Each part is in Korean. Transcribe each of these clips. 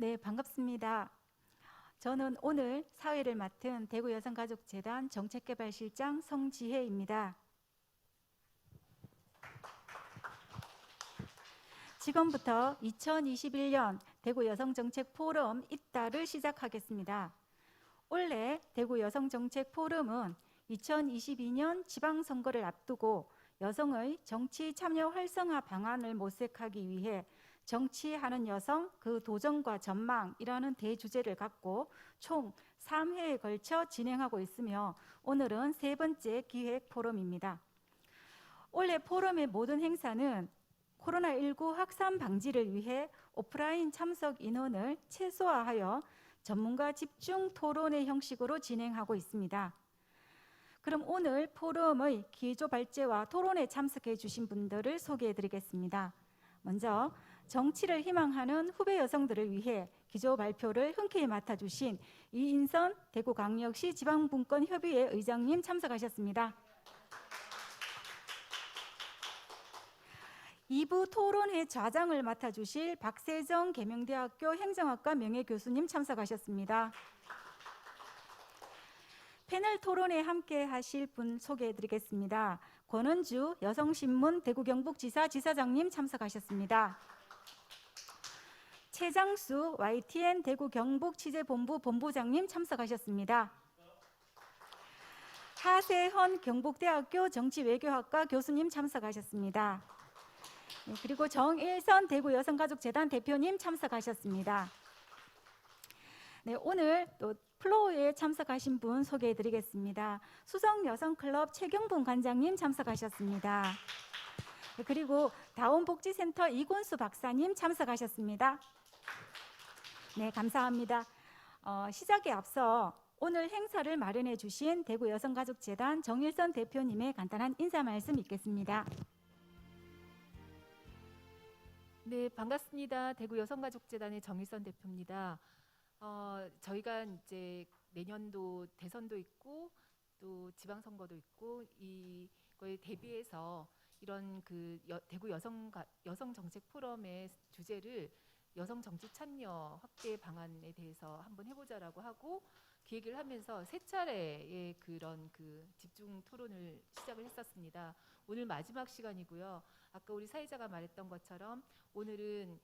네, 반갑습니다. 저는 오늘 사회를 맡은 대구여성가족재단 정책개발실장 성지혜입니다. 지금부터 2021년 대구여성정책포럼 입다를 시작하겠습니다. 올해 대구여성정책포럼은 2022년 지방선거를 앞두고 여성의 정치 참여 활성화 방안을 모색하기 위해 정치하는 여성, 그 도전과 전망이라는 대주제를 갖고 총 3회에 걸쳐 진행하고 있으며 오늘은 세 번째 기획 포럼입니다. 올해 포럼의 모든 행사는 코로나19 확산 방지를 위해 오프라인 참석 인원을 최소화하여 전문가 집중 토론의 형식으로 진행하고 있습니다. 그럼 오늘 포럼의 기조 발제와 토론에 참석해 주신 분들을 소개해 드리겠습니다. 먼저 정치를 희망하는 후배 여성들을 위해 기조 발표를 흔쾌히 맡아주신 이인선 대구광역시 지방분권협의회 의장님 참석하셨습니다. 2부 토론회 좌장을 맡아주실 박세정 계명대학교 행정학과 명예교수님 참석하셨습니다. 패널 토론에 함께 하실 분 소개해 드리겠습니다. 권은주 여성신문 대구경북지사 지사장님 참석하셨습니다. 최장수 YTN 대구경북취재본부 본부장님 참석하셨습니다. 하세헌 경북대학교 정치외교학과 교수님 참석하셨습니다. 그리고 정일선 대구여성가족재단 대표님 참석하셨습니다. 네, 오늘 또 플로어에 참석하신 분 소개해 드리겠습니다. 수성여성클럽 최경분 관장님 참석하셨습니다. 그리고 다운복지센터 이곤수 박사님 참석하셨습니다. 네, 감사합니다. 시작에 앞서 오늘 행사를 마련해 주신 대구여성가족재단 정일선 대표님의 간단한 인사 말씀 있겠습니다. 네, 반갑습니다. 대구여성가족재단의 정일선 대표입니다. 저희가 이제 내년도 대선도 있고 또 지방선거도 있고 이거에 대비해서 이런 대구 여성 정책 포럼의 주제를 여성 정치 참여 확대 방안에 대해서 한번 해보자라고 하고 기획을 하면서 세 차례의 그런 집중 토론을 시작을 했었습니다. 오늘 마지막 시간이고요. 아까 우리 사회자가 말했던 것처럼 오늘은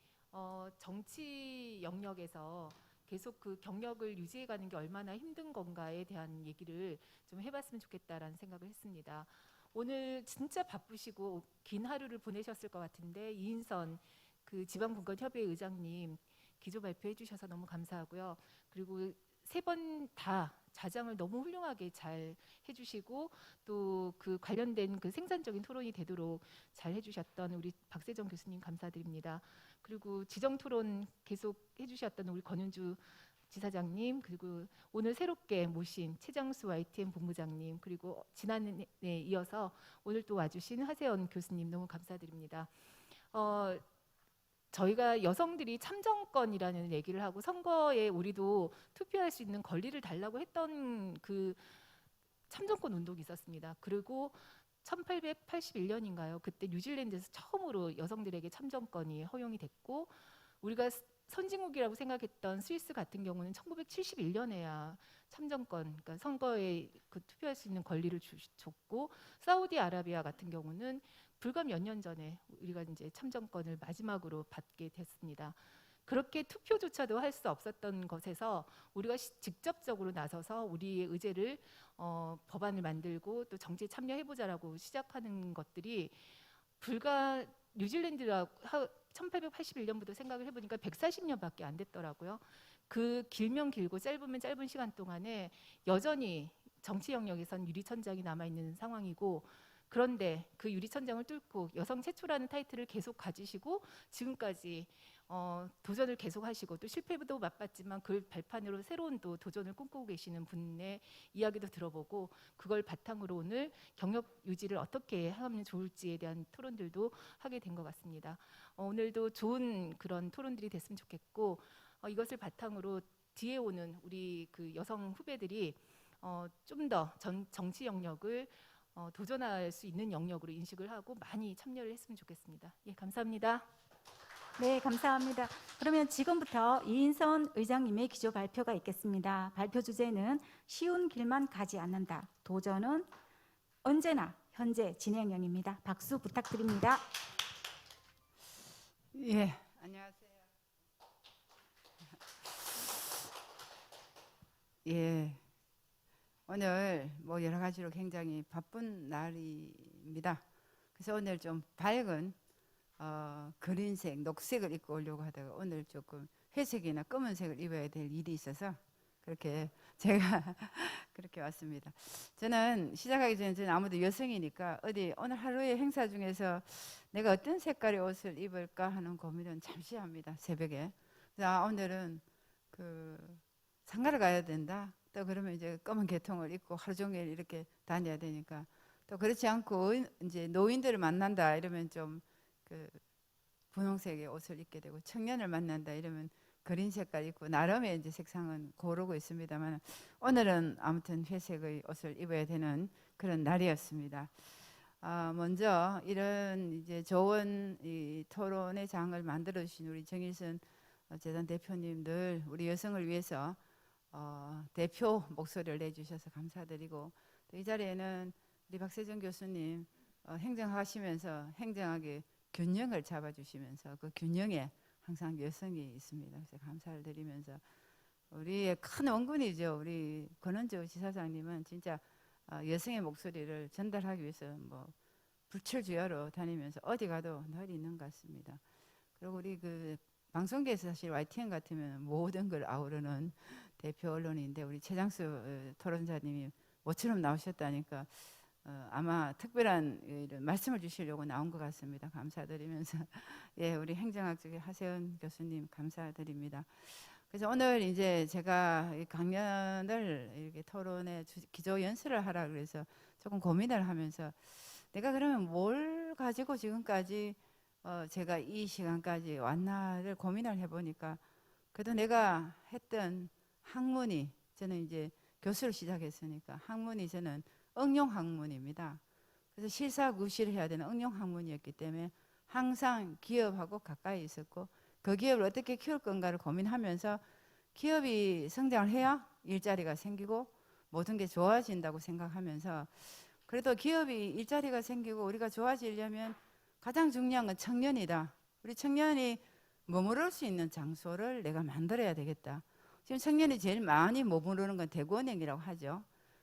정치 영역에서 계속 그 경력을 유지해가는 게 얼마나 힘든 건가에 대한 얘기를 좀 해봤으면 좋겠다라는 생각을 했습니다. 오늘 진짜 바쁘시고 긴 하루를 보내셨을 것 같은데 이인선 지방분권협의회 의장님 기조 발표해 주셔서 너무 감사하고요. 그리고 세 번 다 좌장을 너무 훌륭하게 잘 해주시고 또 관련된 생산적인 토론이 되도록 잘 해주셨던 우리 박세정 교수님 감사드립니다. 그리고 지정 토론 계속 해주셨던 우리 권은주 지사장님, 그리고 오늘 새롭게 모신 최장수 YTN 본부장님, 그리고 지난해에 이어서 오늘 또 와주신 하세헌 교수님 너무 감사드립니다. 저희가 여성들이 참정권이라는 얘기를 하고 선거에 우리도 투표할 수 있는 권리를 달라고 했던 참정권 운동이 있었습니다. 그리고 1881년인가요? 그때 뉴질랜드에서 처음으로 여성들에게 참정권이 허용이 됐고 우리가 선진국이라고 생각했던 스위스 같은 경우는 1971년에야 참정권, 그러니까 선거에 투표할 수 있는 권리를 줬고 사우디아라비아 같은 경우는 불과 몇 년 전에 우리가 이제 참정권을 마지막으로 받게 됐습니다. 그렇게 투표조차도 할 수 없었던 것에서 우리가 직접적으로 나서서 우리의 의제를 법안을 만들고 또 정치에 참여해보자라고 시작하는 것들이 불과 뉴질랜드라고 1881년부터 생각을 해보니까 140년밖에 안 됐더라고요. 그 길면 길고 짧으면 짧은 시간 동안에 여전히 정치 영역에선 유리천장이 남아있는 상황이고 그런데 그 유리천장을 뚫고 여성 최초라는 타이틀을 계속 가지시고 지금까지 도전을 계속 하시고 또 실패도 맛봤지만 그 발판으로 새로운 또 도전을 꿈꾸고 계시는 분의 이야기도 들어보고 그걸 바탕으로 오늘 경력 유지를 어떻게 하면 좋을지에 대한 토론들도 하게 된 것 같습니다. 오늘도 좋은 그런 토론들이 됐으면 좋겠고 이것을 바탕으로 뒤에 오는 우리 여성 후배들이 좀 더 정치 영역을 도전할 수 있는 영역으로 인식을 하고 많이 참여를 했으면 좋겠습니다. 예, 감사합니다. 네, 감사합니다. 그러면 지금부터 이인선 의장님의 기조 발표가 있겠습니다. 발표 주제는 쉬운 길만 가지 않는다. 도전은 언제나 현재 진행형입니다. 박수 부탁드립니다. 예, 안녕하세요. 예, 오늘 뭐 여러 가지로 굉장히 바쁜 날입니다. 그래서 오늘 좀 밝은 그린색, 녹색을 입고 오려고 하다가 오늘 조금 회색이나 검은색을 입어야 될 일이 있어서 그렇게 제가 그렇게 왔습니다. 저는 시작하기 전에 저는 아무도 여성이니까 어디 오늘 하루의 행사 중에서 내가 어떤 색깔의 옷을 입을까 하는 고민은 잠시 합니다. 새벽에. 그래서 오늘은 그 상가를 가야 된다. 또 그러면 이제 검은 계통을 입고 하루 종일 이렇게 다녀야 되니까 또 그렇지 않고 이제 노인들을 만난다 이러면 좀 그 분홍색의 옷을 입게 되고 청년을 만난다 이러면 그린 색깔 입고 나름의 이제 색상은 고르고 있습니다만 오늘은 아무튼 회색의 옷을 입어야 되는 그런 날이었습니다. 먼저 이런 이제 좋은 이 토론의 장을 만들어 주신 우리 정일선 재단 대표님 늘 우리 여성을 위해서 대표 목소리를 내주셔서 감사드리고 또 이 자리에는 우리 박세정 교수님 행정하시면서 행정하게 균형을 잡아주시면서 그 균형에 항상 여성이 있습니다. 그래서 감사를 드리면서 우리의 큰 원군이죠. 우리 권은주 지사장님은 진짜 여성의 목소리를 전달하기 위해서 뭐 불철주야로 다니면서 어디 가도 늘 있는 것 같습니다. 그리고 우리 그 방송계에서 사실 YTN 같으면 모든 걸 아우르는 대표 언론인데 우리 최장수 토론자님이 모처럼 나오셨다니까 아마 특별한 이런 말씀을 주시려고 나온 것 같습니다. 감사드리면서 예, 우리 행정학 쪽에 하세훈 교수님 감사드립니다. 그래서 오늘 이제 제가 이 강연을 이렇게 토론에 기조 연설을 하라 그래서 조금 고민을 하면서 내가 그러면 뭘 가지고 지금까지 제가 이 시간까지 왔나를 고민을 해보니까 그래도 내가 했던 학문이 저는 이제 교수를 시작했으니까 학문이 저는 응용 학문입니다. 그래서 실사구시를 해야 되는 응용 학문이었기 때문에 항상 기업하고 가까이 있었고 그 기업을 어떻게 키울 건가를 고민하면서 기업이 성장을 해야 일자리가 생기고 모든 게 좋아진다고 생각하면서 그래도 기업이 일자리가 생기고 우리가 좋아지려면 가장 중요한 건 청년이다. 우리 청년이 머무를 수 있는 장소를 내가 만들어야 되겠다. 지금 청년이 제일 많이 머무르는 건 대구은행이라고 하죠.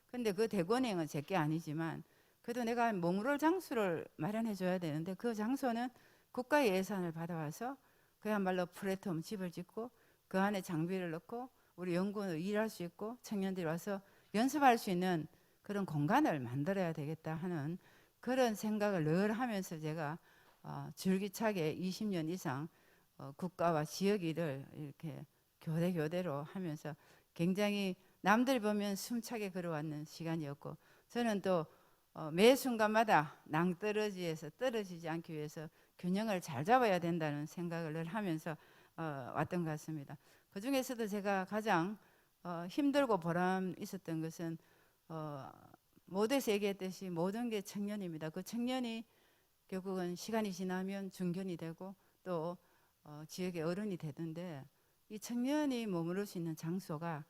근데 그 대구은행은 제게 아니지만 그래도 내가 머무를 장소를 마련해 줘야 되는데 그 장소는 국가의 예산을 받아와서 그야말로 플랫폼 집을 짓고 그 안에 장비를 넣고 우리 연구원을 일할 수 있고 청년들이 와서 연습할 수 있는 그런 공간을 만들어야 되겠다 하는 그런 생각을 늘 하면서 제가 줄기차게 20년 이상 국가와 지역 일을 이렇게 교대로 하면서 굉장히 남들 보면 숨차게 걸어왔는 시간이었고 저는 또 매 순간마다 낭떠러지에서 떨어지지 않기 위해서 균형을 잘 잡아야 된다는 생각을 늘 하면서 왔던 것 같습니다. 그 중에서도 제가 가장 힘들고 보람 있었던 것은 모두에서 얘기했듯이 모든 게 청년입니다. 그 청년이 결국은 시간이 지나면 중견이 되고 또 지역의 어른이 되던데 이 청년이 머무를 수 있는 장소가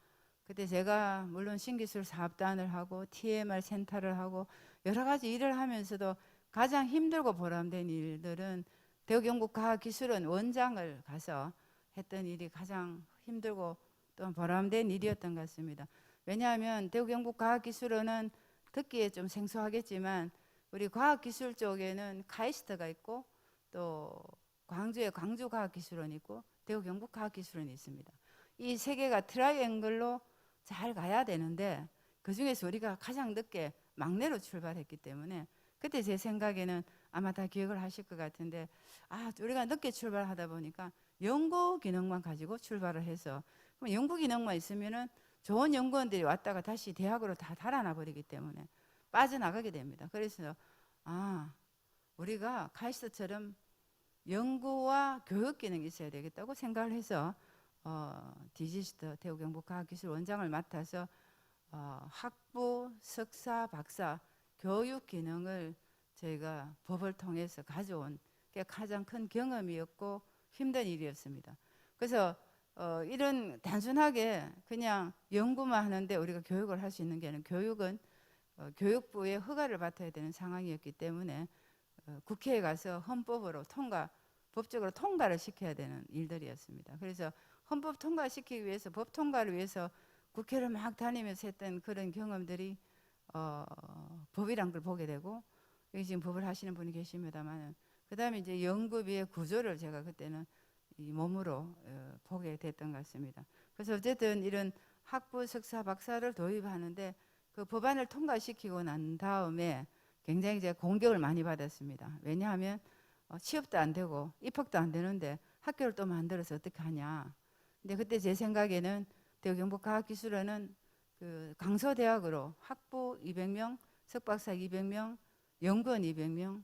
그때 제가 물론 신기술 사업단을 하고 TMR 센터를 하고 여러 가지 일을 하면서도 가장 힘들고 보람된 일들은 대구경북과학기술원 원장을 가서 했던 일이 가장 힘들고 또 보람된 일이었던 것 같습니다. 왜냐하면 대구경북과학기술원은 듣기에 좀 생소하겠지만 우리 과학기술 쪽에는 카이스트가 있고 또 광주에 광주과학기술원이 있고 대구경북과학기술원이 있습니다. 이 세 개가 트라이앵글로 잘 가야 되는데 그중에서 우리가 가장 늦게 막내로 출발했기 때문에 그때 제 생각에는 아마 다 기억을 하실 것 같은데 우리가 늦게 출발하다 보니까 연구 기능만 가지고 출발을 해서 그럼 연구 기능만 있으면은 좋은 연구원들이 왔다가 다시 대학으로 다 달아나 버리기 때문에 빠져나가게 됩니다. 그래서 우리가 카이스트처럼 연구와 교육 기능이 있어야 되겠다고 생각을 해서 디지스트 대구경북과학기술 원장을 맡아서 학부, 석사, 박사 교육 기능을 저희가 법을 통해서 가져온 게 가장 큰 경험이었고 힘든 일이었습니다. 그래서 이런 단순하게 그냥 연구만 하는데 우리가 교육을 할 수 있는 게 아니라 교육은 교육부의 허가를 받아야 되는 상황이었기 때문에 국회에 가서 헌법으로 법적으로 통과를 시켜야 되는 일들이었습니다. 그래서 헌법 통과시키기 위해서 법 통과를 위해서 국회를 막 다니면서 했던 그런 경험들이 법이란 걸 보게 되고 여기 지금 법을 하시는 분이 계십니다만 그다음에 이제 연구비의 구조를 제가 그때는 이 몸으로 보게 됐던 것 같습니다. 그래서 어쨌든 이런 학부, 석사, 박사를 도입하는데 그 법안을 통과시키고 난 다음에 굉장히 제가 공격을 많이 받았습니다. 왜냐하면 취업도 안 되고 입학도 안 되는데 학교를 또 만들어서 어떻게 하냐. 근데 그때 제 생각에는 대구경북과학기술원은 그 강서대학으로 학부 200명, 석박사 200명, 연구원 200명,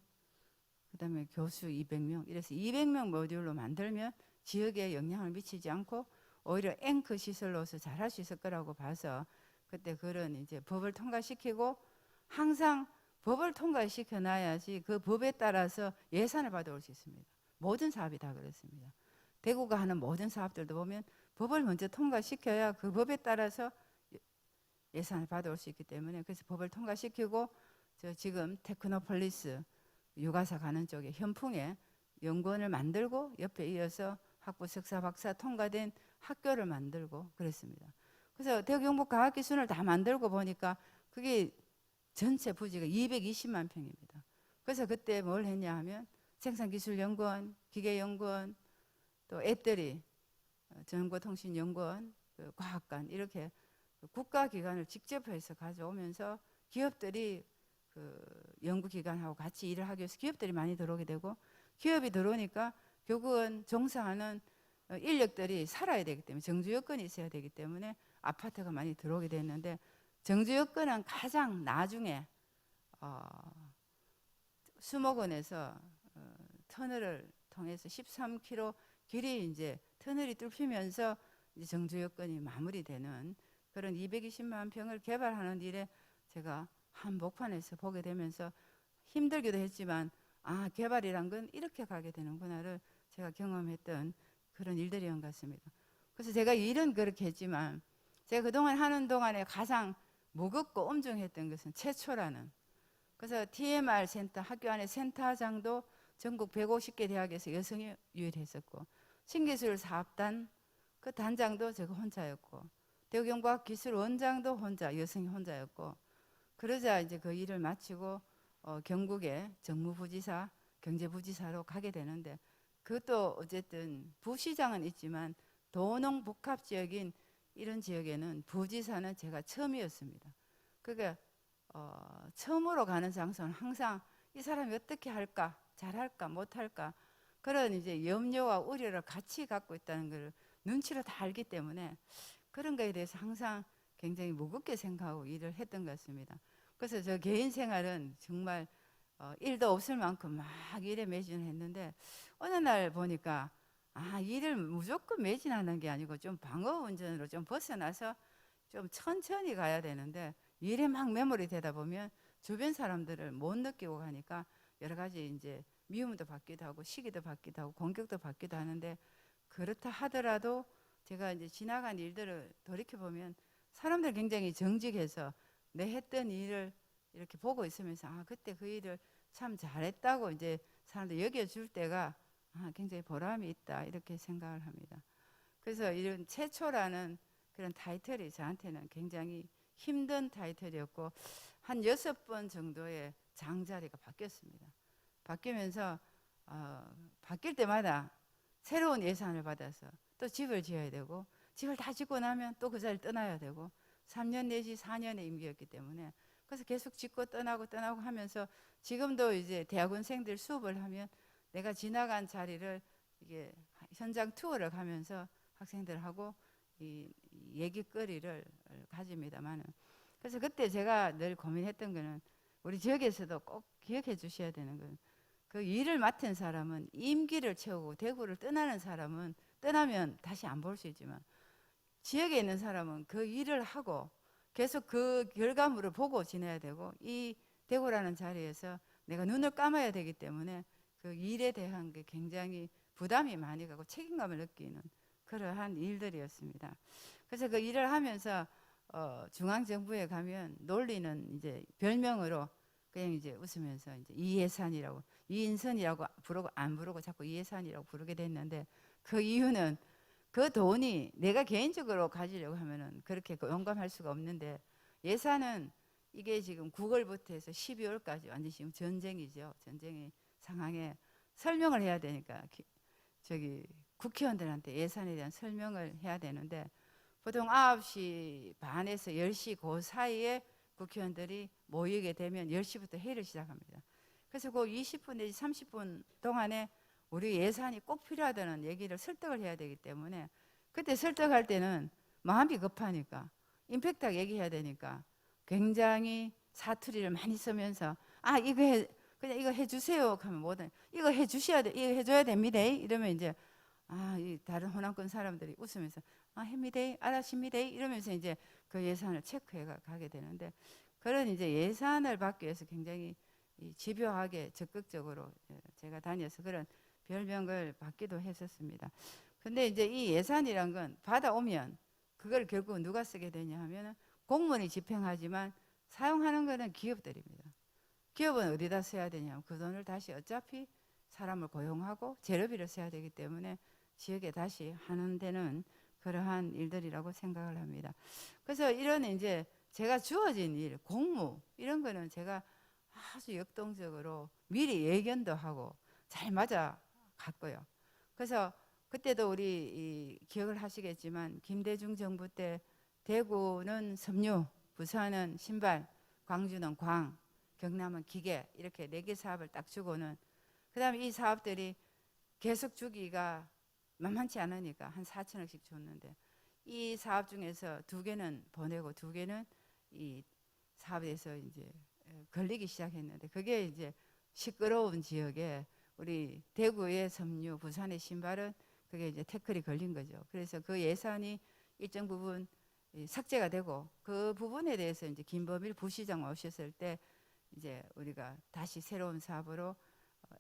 그다음에 교수 200명 이래서 200명 모듈로 만들면 지역에 영향을 미치지 않고 오히려 앵커 시설로서 잘할 수 있을 거라고 봐서 그때 그런 이제 법을 통과시키고 항상 법을 통과시켜 놔야지 그 법에 따라서 예산을 받아올 수 있습니다. 모든 사업이 다 그렇습니다. 대구가 하는 모든 사업들도 보면 법을 먼저 통과시켜야 그 법에 따라서 예산을 받아올 수 있기 때문에 그래서 법을 통과시키고 저 지금 테크노폴리스 유가사 가는 쪽에 현풍에 연구원을 만들고 옆에 이어서 학부 석사 박사 통과된 학교를 만들고 그랬습니다. 그래서 대구경북과학기술을 다 만들고 보니까 그게 전체 부지가 220만 평입니다. 그래서 그때 뭘 했냐 하면 생산기술연구원, 기계연구원, 또 애들이 정보통신연구원, 그 과학관 이렇게 국가기관을 직접 해서 가져오면서 기업들이 그 연구기관하고 같이 일을 하기 위해서 기업들이 많이 들어오게 되고 기업이 들어오니까 결국은 종사하는 인력들이 살아야 되기 때문에 정주 여건이 있어야 되기 때문에 아파트가 많이 들어오게 됐는데 정주 여건은 가장 나중에 수목원에서 터널을 통해서 13km 길이 이제 터널이 뚫히면서 이제 정주 여건이 마무리되는 그런 220만 평을 개발하는 일에 제가 한복판에서 보게 되면서 힘들기도 했지만 아 개발이란 건 이렇게 가게 되는구나를 제가 경험했던 그런 일들이었던 것 같습니다. 그래서 제가 일은 그렇게 했지만 제가 그동안 하는 동안에 가장 무겁고 엄중했던 것은 최초라는 그래서 TMR 센터 학교 안에 센터장도 전국 150개 대학에서 여성이 유일했었고 신기술 사업단 그 단장도 제가 혼자였고 대구경북과학기술원장도 혼자 여성이 혼자였고 그러자 이제 그 일을 마치고 경북의 정무부지사 경제부지사로 가게 되는데 그것도 어쨌든 부시장은 있지만 도농복합지역인 이런 지역에는 부지사는 제가 처음이었습니다. 그러니까 처음으로 가는 장소는 항상 이 사람이 어떻게 할까 잘할까 못할까 그런 이제 염려와 우려를 같이 갖고 있다는 걸 눈치로 다 알기 때문에 그런 거에 대해서 항상 굉장히 무겁게 생각하고 일을 했던 것 같습니다. 그래서 저 개인 생활은 정말 일도 없을 만큼 막 일에 매진했는데 어느 날 보니까 아 일을 무조건 매진하는 게 아니고 좀 방어 운전으로 좀 벗어나서 좀 천천히 가야 되는데 일에 막 매몰이 되다 보면 주변 사람들을 못 느끼고 가니까 여러 가지 이제 미움도 받기도 하고 시기도 받기도 하고 공격도 받기도 하는데 그렇다 하더라도 제가 이제 지나간 일들을 돌이켜 보면 사람들 굉장히 정직해서 내 했던 일을 이렇게 보고 있으면서 아 그때 그 일을 참 잘했다고 이제 사람들 여겨줄 때가 굉장히 보람이 있다 이렇게 생각을 합니다. 그래서 이런 최초라는 그런 타이틀이 저한테는 굉장히 힘든 타이틀이었고 한 6번 정도의 장자리가 바뀌었습니다. 바뀌면서 바뀔 때마다 새로운 예산을 받아서 또 집을 지어야 되고 집을 다 짓고 나면 또 그 자리를 떠나야 되고 3년 내지 4년의 임기였기 때문에 그래서 계속 짓고 떠나고 하면서 지금도 이제 대학원생들 수업을 하면 내가 지나간 자리를 이게 현장 투어를 가면서 학생들하고 이 얘기거리를 가집니다만은 그래서 그때 제가 늘 고민했던 거는 우리 지역에서도 꼭 기억해 주셔야 되는 건 그 일을 맡은 사람은 임기를 채우고 대구를 떠나는 사람은 떠나면 다시 안 볼 수 있지만 지역에 있는 사람은 그 일을 하고 계속 그 결과물을 보고 지내야 되고 이 대구라는 자리에서 내가 눈을 감아야 되기 때문에 그 일에 대한 게 굉장히 부담이 많이 가고 책임감을 느끼는 그러한 일들이었습니다. 그래서 그 일을 하면서 중앙정부에 가면 논리는 이제 별명으로 그냥 이제 웃으면서 이제 이예산이라고, 이인선이라고 부르고 안 부르고 자꾸 이예산이라고 부르게 됐는데, 그 이유는 그 돈이 내가 개인적으로 가지려고 하면은 그렇게 용감할 수가 없는데, 예산은 이게 지금 9월부터 해서 12월까지 완전 지금 전쟁이죠. 전쟁의 상황에 설명을 해야 되니까 저기 국회의원들한테 예산에 대한 설명을 해야 되는데, 보통 9시 반에서 10시 그 사이에 국회의원들이 모이게 되면 10시부터 회의를 시작합니다. 그래서 그 20분 내지 30분 동안에 우리 예산이 꼭 필요하다는 얘기를 설득을 해야 되기 때문에, 그때 설득할 때는 마음이 급하니까 임팩트하게 얘기해야 되니까 굉장히 사투리를 많이 쓰면서 그냥 이거 해주세요 하면 뭐든 이거 해주셔야 돼, 이거 해줘야 됩니다 이러면 이제 이 다른 호남권 사람들이 웃으면서 합니다, 알았습니다 이러면서 이제 그 예산을 체크해 가게 되는데, 그런 이제 예산을 받기 위해서 굉장히 집요하게 적극적으로 제가 다녀서 그런 별명을 받기도 했었습니다. 근데 이제 이 예산이란 건 받아오면 그걸 결국 누가 쓰게 되냐 하면은 공무원이 집행하지만 사용하는 거는 기업들입니다. 기업은 어디다 써야 되냐면 그 돈을 다시 어차피 사람을 고용하고 재료비를 써야 되기 때문에 지역에 다시 하는 데는 그러한 일들이라고 생각을 합니다. 그래서 이런 이제 제가 주어진 일, 공무 이런 거는 제가 아주 역동적으로 미리 예견도 하고 잘 맞아 갔고요. 그래서 그때도 우리 기억을 하시겠지만 김대중 정부 때 대구는 섬유, 부산은 신발, 광주는 광, 경남은 기계 이렇게 4개 사업을 딱 주고는, 그다음에 이 사업들이 계속 주기가 만만치 않으니까 한 4천억씩 줬는데, 이 사업 중에서 2개는 보내고 2개는 이 사업에서 이제 걸리기 시작했는데, 그게 이제 시끄러운 지역에 우리 대구의 섬유, 부산의 신발은 그게 이제 태클이 걸린 거죠. 그래서 그 예산이 일정 부분 삭제가 되고, 그 부분에 대해서 이제 김범일 부시장 오셨을 때 이제 우리가 다시 새로운 사업으로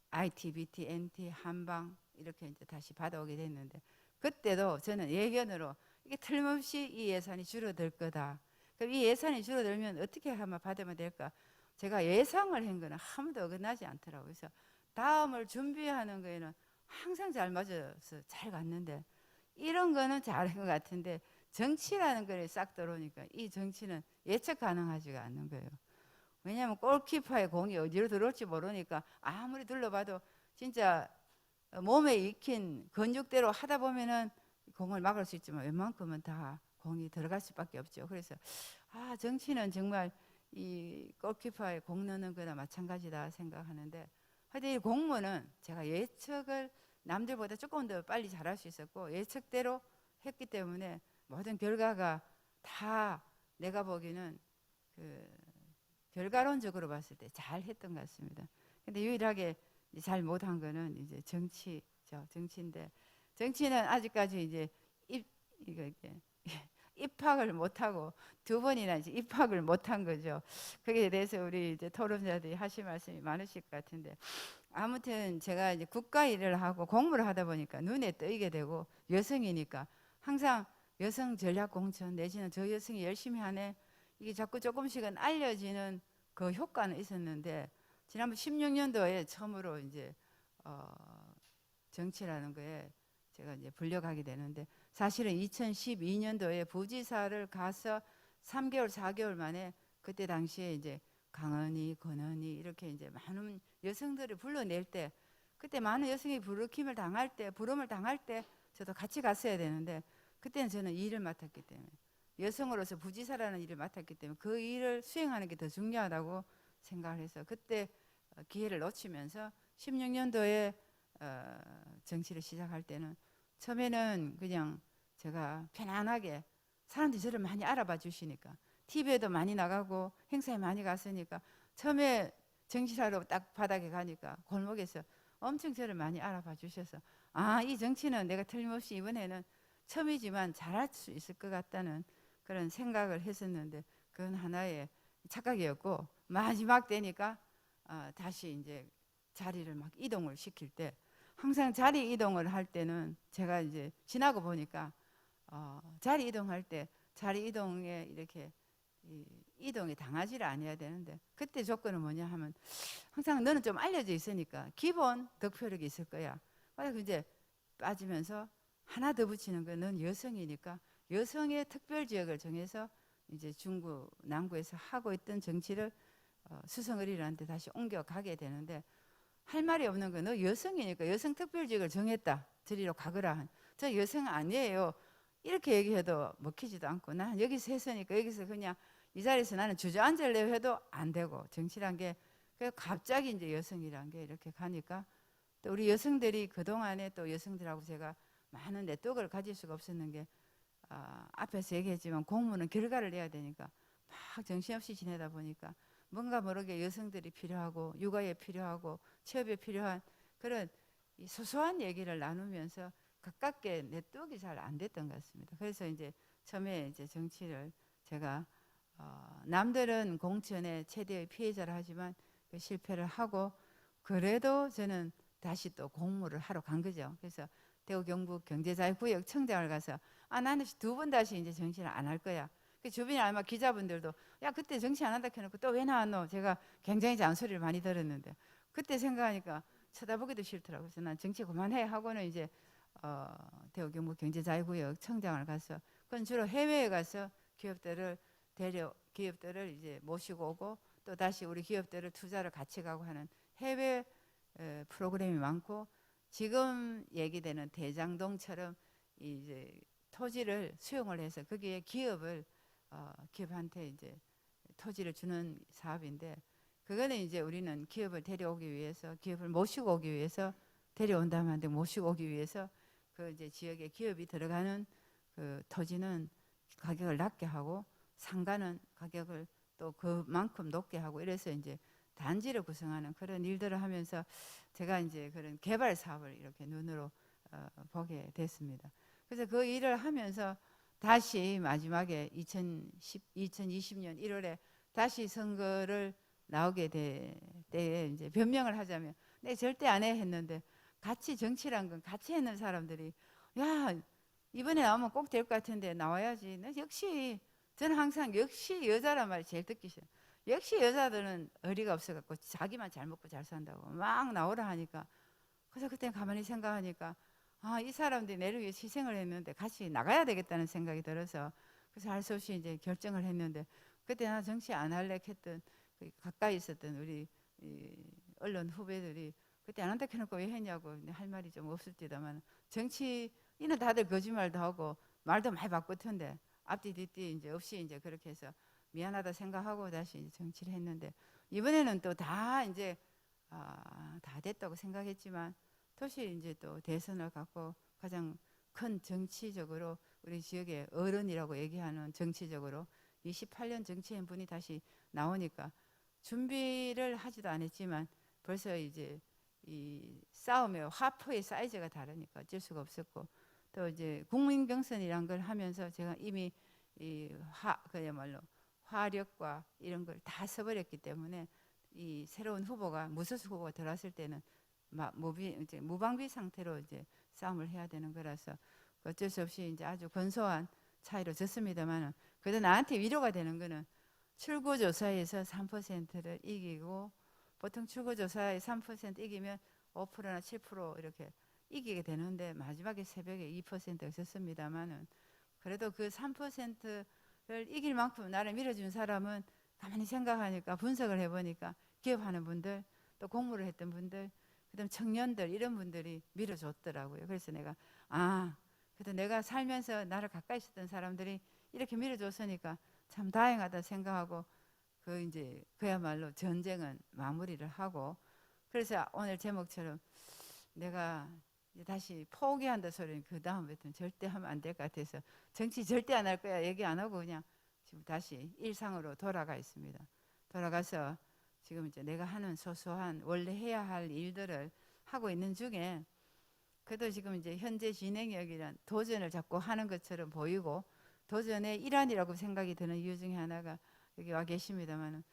IT, BT, NT, 한방 이렇게 이제 다시 받아오게 됐는데, 그때도 저는 예견으로 이게 틀림없이 이 예산이 줄어들 거다. 그럼 이 예산이 줄어들면 어떻게 하면 받으면 될까? 제가 예상을 한 거는 아무도 어긋나지 않더라고요. 그래서 다음을 준비하는 거에는 항상 잘 맞아서 잘 갔는데, 이런 거는 잘한 것 같은데 정치라는 거에 싹 들어오니까 이 정치는 예측 가능하지가 않는 거예요. 왜냐하면 골키퍼의 공이 어디로 들어올지 모르니까 아무리 둘러봐도 진짜 몸에 익힌 근육대로 하다 보면은 공을 막을 수 있지만 웬만큼은 다 공이 들어갈 수밖에 없죠. 그래서 정치는 정말 이 골키퍼의 공 넣는 거나 마찬가지다 생각하는데, 하여튼 이 공무는 제가 예측을 남들보다 조금 더 빨리 잘할 수 있었고 예측대로 했기 때문에 모든 결과가 다 내가 보기에는 그 결과론적으로 봤을 때 잘했던 것 같습니다. 근데 유일하게 잘 못한 거는 이제 정치죠. 정치인데 정치는 아직까지 이제 입학을 못하고 2번이나 이제 입학을 못한 거죠. 거기에 대해서 우리 이제 토론자들이 하실 말씀이 많으실 것 같은데, 아무튼 제가 이제 국가 일을 하고 공부를 하다 보니까 눈에 띄게 되고, 여성이니까 항상 여성 전략 공천 내지는 저 여성이 열심히 하네 이게 자꾸 조금씩은 알려지는 그 효과는 있었는데, 지난번 16년도에 처음으로 이제 정치라는 거에 제가 이제 불려가게 되는데, 사실은 2012년도에 부지사를 가서 3개월, 4개월 만에 그때 당시에 이제 강은희, 권은희 이렇게 이제 많은 여성들을 불러낼 때, 그때 많은 여성이 부름을 당할 때 저도 같이 갔어야 되는데, 그때는 저는 일을 맡았기 때문에, 여성으로서 부지사라는 일을 맡았기 때문에 그 일을 수행하는 게 더 중요하다고 생각을 해서 그때 기회를 놓치면서 16년도에 정치를 시작할 때는 처음에는 그냥 제가 편안하게 사람들이 저를 많이 알아봐 주시니까, TV에도 많이 나가고 행사에 많이 갔으니까, 처음에 정치하러 딱 바닥에 가니까 골목에서 엄청 저를 많이 알아봐 주셔서 이 정치는 내가 틀림없이 이번에는 처음이지만 잘할 수 있을 것 같다는 그런 생각을 했었는데, 그건 하나의 착각이었고, 마지막 되니까 다시 이제 자리를 막 이동을 시킬 때 항상 자리 이동을 할 때는 제가 이제 지나고 보니까 자리 이동할 때 자리 이동에 이렇게 이동이 당하지를 않아야 되는데, 그때 조건은 뭐냐 하면 항상 너는 좀 알려져 있으니까 기본 득표력이 있을 거야. 그래서 이제 빠지면서 하나 더 붙이는 거, 넌 여성이니까 여성의 특별 지역을 정해서 이제 중구 남구에서 하고 있던 정치를 수성어린한테 다시 옮겨가게 되는데, 할 말이 없는 거, 너 여성이니까 여성 특별 지역을 정했다, 저리로 가거라. 저 여성 아니에요 이렇게 얘기해도 먹히지도 않고, 난 여기서 했으니까 여기서 그냥 이 자리에서 나는 주저앉으려고 해도 안 되고, 정치란 게 갑자기 이제 여성이란 게 이렇게 가니까, 또 우리 여성들이 그동안에 또 여성들하고 제가 많은 네트워크를 가질 수가 없었는 게, 앞에서 얘기했지만 공무는 결과를 내야 되니까 막 정신없이 지내다 보니까 뭔가 모르게 여성들이 필요하고 육아에 필요하고 취업에 필요한 그런 이 소소한 얘기를 나누면서 가깝게 네트워크가 잘 안 됐던 것 같습니다. 그래서 이제 처음에 이제 정치를 제가 남들은 공천의 최대의 피해자를 하지만 그 실패를 하고, 그래도 저는 다시 또 공무를 하러 간 거죠. 그래서 대구 경북 경제자유구역 청장을 가서 나는 두 번 다시 이제 정치를 안 할 거야. 그 주변에 아마 기자분들도 야 그때 정치 안 한다 해놓고 또 왜 나왔노? 제가 굉장히 잔소리를 많이 들었는데, 그때 생각하니까 쳐다보기도 싫더라고요. 그래서 난 정치 그만해 하고는 이제 대구 경북 경제자유구역 청장을 가서, 그건 주로 해외에 가서 기업들을 이제 모시고 오고, 또 다시 우리 기업들을 투자를 같이 가고 하는 해외 프로그램이 많고, 지금 얘기되는 대장동처럼 이제 토지를 수용을 해서 거기에 기업한테 이제 토지를 주는 사업인데, 그거는 이제 우리는 기업을 데려오기 위해서, 기업을 모시고 오기 위해서, 데려온다면 안 돼, 모시고 오기 위해서 그 이제 지역에 기업이 들어가는 그 토지는 가격을 낮게 하고 상가는 가격을 또 그만큼 높게 하고, 이래서 이제 단지를 구성하는 그런 일들을 하면서 제가 이제 그런 개발 사업을 이렇게 눈으로 보게 됐습니다. 그래서 그 일을 하면서 다시 마지막에 2020년 1월에 다시 선거를 나오게 될 때에 이제 변명을 하자면, 내 절대 안 해 했는데, 같이 정치란 건 같이 했는 사람들이 야 이번에 나오면 꼭 될 것 같은데 나와야지. 역시 저는 항상 역시 여자란 말이 제일 듣기 싫어요. 역시 여자들은 어리가 없어갖고 자기만 잘 먹고 잘 산다고 막 나오라 하니까, 그래서 그때 가만히 생각하니까 이 사람들이 내를 위해 희생을 했는데 같이 나가야 되겠다는 생각이 들어서, 그래서 할 수 없이 이제 결정을 했는데, 그때 나 정치 안 할래 했던 가까이 있었던 우리 언론 후배들이 그때 안 한다 해놓고 왜 했냐고 할 말이 좀 없을지다만, 정치인은 다들 거짓말도 하고 말도 많이 바꾸던데 앞뒤 뒤뒤 이제 없이 이제 그렇게 해서 미안하다 생각하고 다시 이제 정치를 했는데, 이번에는 또 다 이제 다 됐다고 생각했지만, 도시 이제 또 대선을 갖고 가장 큰 정치적으로 우리 지역의 어른이라고 얘기하는 정치적으로 28년 정치인 분이 다시 나오니까, 준비를 하지도 않았지만 벌써 이제 이 싸움의 화포의 사이즈가 다르니까 어쩔 수가 없었고, 또 이제 국민 경선이란 걸 하면서 제가 이미 그야말로 화력과 이런 걸 다 써버렸기 때문에, 이 새로운 후보가 무소속 후보가 들어왔을 때는 무방비 상태로 이제 싸움을 해야 되는 거라서 어쩔 수 없이 이제 아주 근소한 차이로 졌습니다만은, 그래도 나한테 위로가 되는 거는 출구조사에서 3%를 이기고, 보통 출구조사에 3% 이기면 5%나 7% 이렇게 이기게 되는데 마지막에 새벽에 2%가 있었습니다만은, 그래도 그 3%를 이길 만큼 나를 밀어준 사람은 가만히 생각하니까, 분석을 해보니까 기업하는 분들, 또 공부를 했던 분들, 그다음 청년들, 이런 분들이 밀어줬더라고요. 그래서 내가 그래도 내가 살면서 나를 가까이 있었던 사람들이 이렇게 밀어줬으니까 참 다행하다 생각하고, 그 이제 그야말로 전쟁은 마무리를 하고, 그래서 오늘 제목처럼 내가 이제 다시 포기한다 소리는 그 다음부터는 절대 하면 안 될 것 같아서 정치 절대 안 할 거야 얘기 안 하고 그냥 지금 다시 일상으로 돌아가 있습니다. 돌아가서 지금 이제 내가 하는 소소한 원래 해야 할 일들을 하고 있는 중에, 그래도 지금 이제 현재 진행역이란 도전을 자꾸 하는 것처럼 보이고, 도전의 일환이라고 생각이 드는 이유 중에 하나가 여기 와 계십니다만,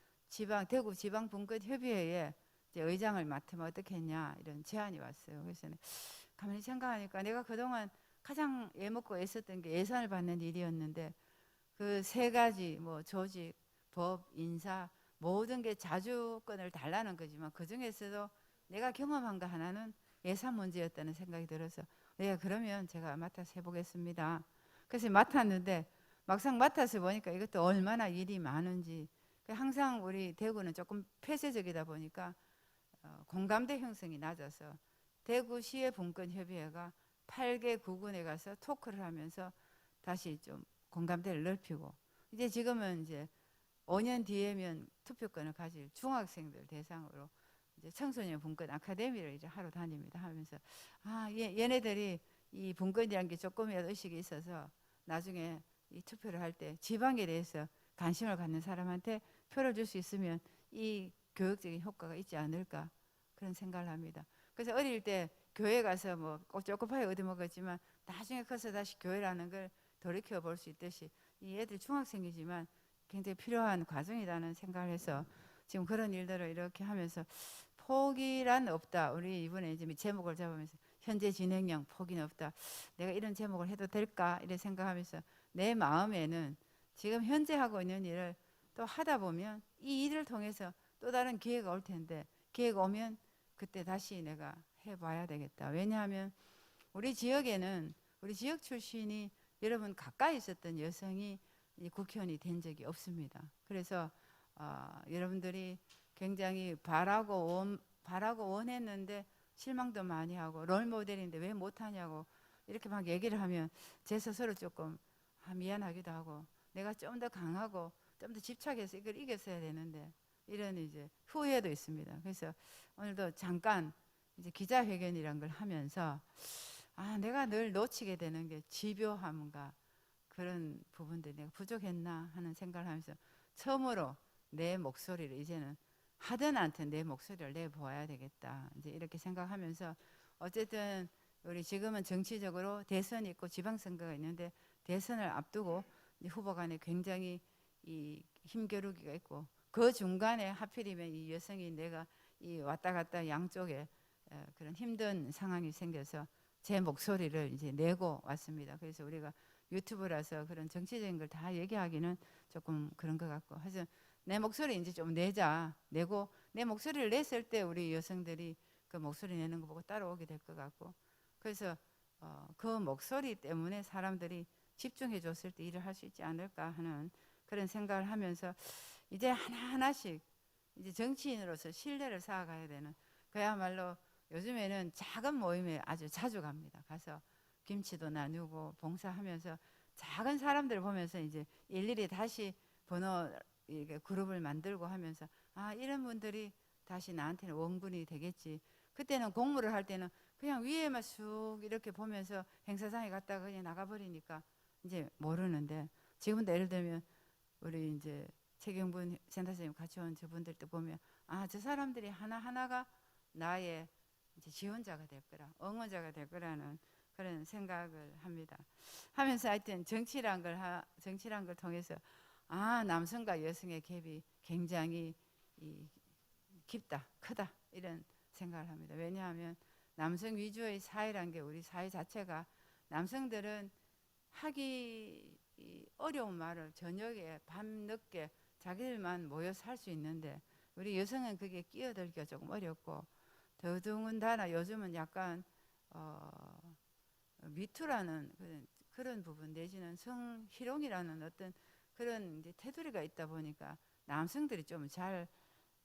대구 지방분권협의회에 이제 의장을 맡으면 어떻겠냐 이런 제안이 왔어요. 그래서 가만히 생각하니까 내가 그동안 가장 애먹고 애썼던 게 예산을 받는 일이었는데 그 세 가지 뭐 조직, 법, 인사 모든 게 자주권을 달라는 거지만 그 중에서도 내가 경험한 거 하나는 예산 문제였다는 생각이 들어서 네 그러면 제가 맡아서 해보겠습니다. 그래서 맡았는데 막상 맡아서 보니까 이것도 얼마나 일이 많은지 항상 우리 대구는 조금 폐쇄적이다 보니까 공감대 형성이 낮아서 대구시의 분권협의회가 8개 구군에 가서 토크를 하면서 다시 좀 공감대를 넓히고 이제 지금은 이제 5년 뒤에면 투표권을 가질 중학생들 대상으로 이제 청소년 분권 아카데미를 이제 하러 다닙니다. 하면서 얘네들이 이 분권이라는 게 조금이라도 의식이 있어서 나중에 이 투표를 할 때 지방에 대해서 관심을 갖는 사람한테 표를 줄 수 있으면 이 교육적인 효과가 있지 않을까 그런 생각을 합니다. 그래서 어릴 때 교회 가서 뭐 꼭 초코파이 얻어먹었지만 나중에 커서 다시 교회라는 걸 돌이켜 볼 수 있듯이 이 애들 중학생이지만 굉장히 필요한 과정이라는 생각을 해서 지금 그런 일들을 이렇게 하면서 포기란 없다. 우리 이번에 이제 제목을 잡으면서 현재 진행형 포기는 없다. 내가 이런 제목을 해도 될까 이렇게 생각하면서 내 마음에는 지금 현재 하고 있는 일을 또 하다 보면 이 일을 통해서 또 다른 기회가 올 텐데 기회가 오면 그때 다시 내가 해봐야 되겠다. 왜냐하면 우리 지역에는 우리 지역 출신이 여러분 가까이 있었던 여성이 국회의원이 된 적이 없습니다. 그래서 여러분들이 굉장히 바라고 원했는데 실망도 많이 하고 롤모델인데 왜 못하냐고 이렇게 막 얘기를 하면 제 스스로 조금 미안하기도 하고 내가 좀 더 강하고 좀 더 집착해서 이걸 이겼어야 되는데 이런 이제 후회도 있습니다. 그래서 오늘도 잠깐 이제 기자회견이란 걸 하면서 내가 늘 놓치게 되는 게 집요함과 그런 부분들이 내가 부족했나 하는 생각을 하면서 처음으로 내 목소리를 이제는 하든 않든 내 목소리를 내보아야 되겠다. 이제 이렇게 생각하면서 어쨌든 우리 지금은 정치적으로 대선이 있고 지방선거가 있는데 대선을 앞두고 후보 간에 굉장히 이 힘겨루기가 있고 그 중간에 하필이면 이 여성이 내가 이 왔다 갔다 양쪽에 그런 힘든 상황이 생겨서 제 목소리를 이제 내고 왔습니다. 그래서 우리가 유튜브라서 그런 정치적인 걸 다 얘기하기는 조금 그런 것 같고 하여튼 내 목소리 이제 좀 내고 내 목소리를 냈을 때 우리 여성들이 그 목소리 내는 거 보고 따라오게 될 것 같고 그래서 그 목소리 때문에 사람들이 집중해 줬을 때 일을 할 수 있지 않을까 하는 그런 생각을 하면서 이제 하나하나씩 이제 정치인으로서 신뢰를 쌓아가야 되는 그야말로 요즘에는 작은 모임에 아주 자주 갑니다. 가서 김치도 나누고 봉사하면서 작은 사람들 보면서 이제 일일이 다시 번호 이렇게 그룹을 만들고 하면서 이런 분들이 다시 나한테는 원군이 되겠지. 그때는 공무를 할 때는 그냥 위에만 쑥 이렇게 보면서 행사장에 갔다가 그냥 나가버리니까 이제 모르는데 지금도 예를 들면 우리 이제 최경분 센터장님 같이 온 저분들도 보면 저 사람들이 하나하나가 나의 이제 지원자가 될 거라 응원자가 될 거라는 그런 생각을 합니다. 하면서 하여튼 정치란 걸 통해서 남성과 여성의 갭이 굉장히 깊다, 크다 이런 생각을 합니다. 왜냐하면 남성 위주의 사회란 게 우리 사회 자체가 남성들은 하기 어려운 말을 저녁에 밤늦게 자기들만 모여서 할 수 있는데 우리 여성은 그게 끼어들기가 조금 어렵고 더더군다나 요즘은 약간 미투라는 그런 부분 내지는 성희롱이라는 어떤 그런 이제 테두리가 있다 보니까 남성들이 좀 잘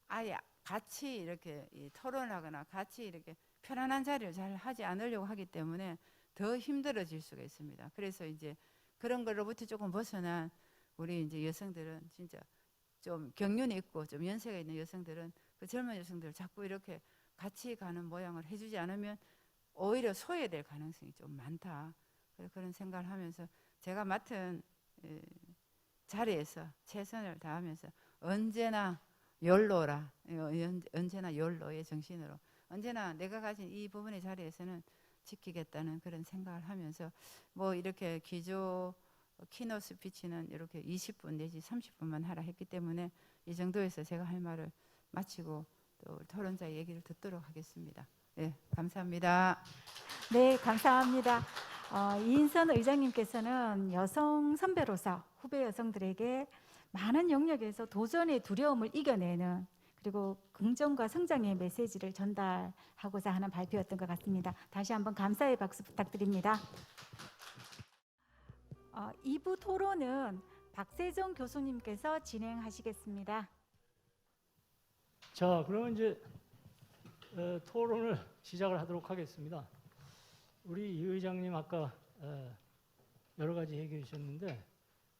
아예 같이 이렇게 토론하거나 같이 이렇게 편안한 자리를 잘 하지 않으려고 하기 때문에 더 힘들어질 수가 있습니다. 그래서 이제 그런 걸로부터 조금 벗어난 우리 이제 여성들은 진짜 좀 경륜이 있고 좀 연세가 있는 여성들은 그 젊은 여성들을 자꾸 이렇게 같이 가는 모양을 해주지 않으면 오히려 소외될 가능성이 좀 많다. 그런 생각을 하면서 제가 맡은 자리에서 최선을 다하면서 언제나 욜로라, 언제나 욜로의 정신으로 언제나 내가 가진 이 부분의 자리에서는 지키겠다는 그런 생각을 하면서 뭐 이렇게 기조 키노 스피치는 이렇게 20분 내지 30분만 하라 했기 때문에 이 정도에서 제가 할 말을 마치고 또 토론자 얘기를 듣도록 하겠습니다. 네, 감사합니다. 네, 감사합니다. 이인선 의장님께서는 여성 선배로서 후배 여성들에게 많은 영역에서 도전의 두려움을 이겨내는 그리고 긍정과 성장의 메시지를 전달하고자 하는 발표였던 것 같습니다. 다시 한번 감사의 박수 부탁드립니다. 2부 토론은 박세정 교수님께서 진행하시겠습니다. 자, 그러면 이제 토론을 시작을 하도록 하겠습니다. 우리 이 의장님 아까 여러 가지 얘기해 주셨는데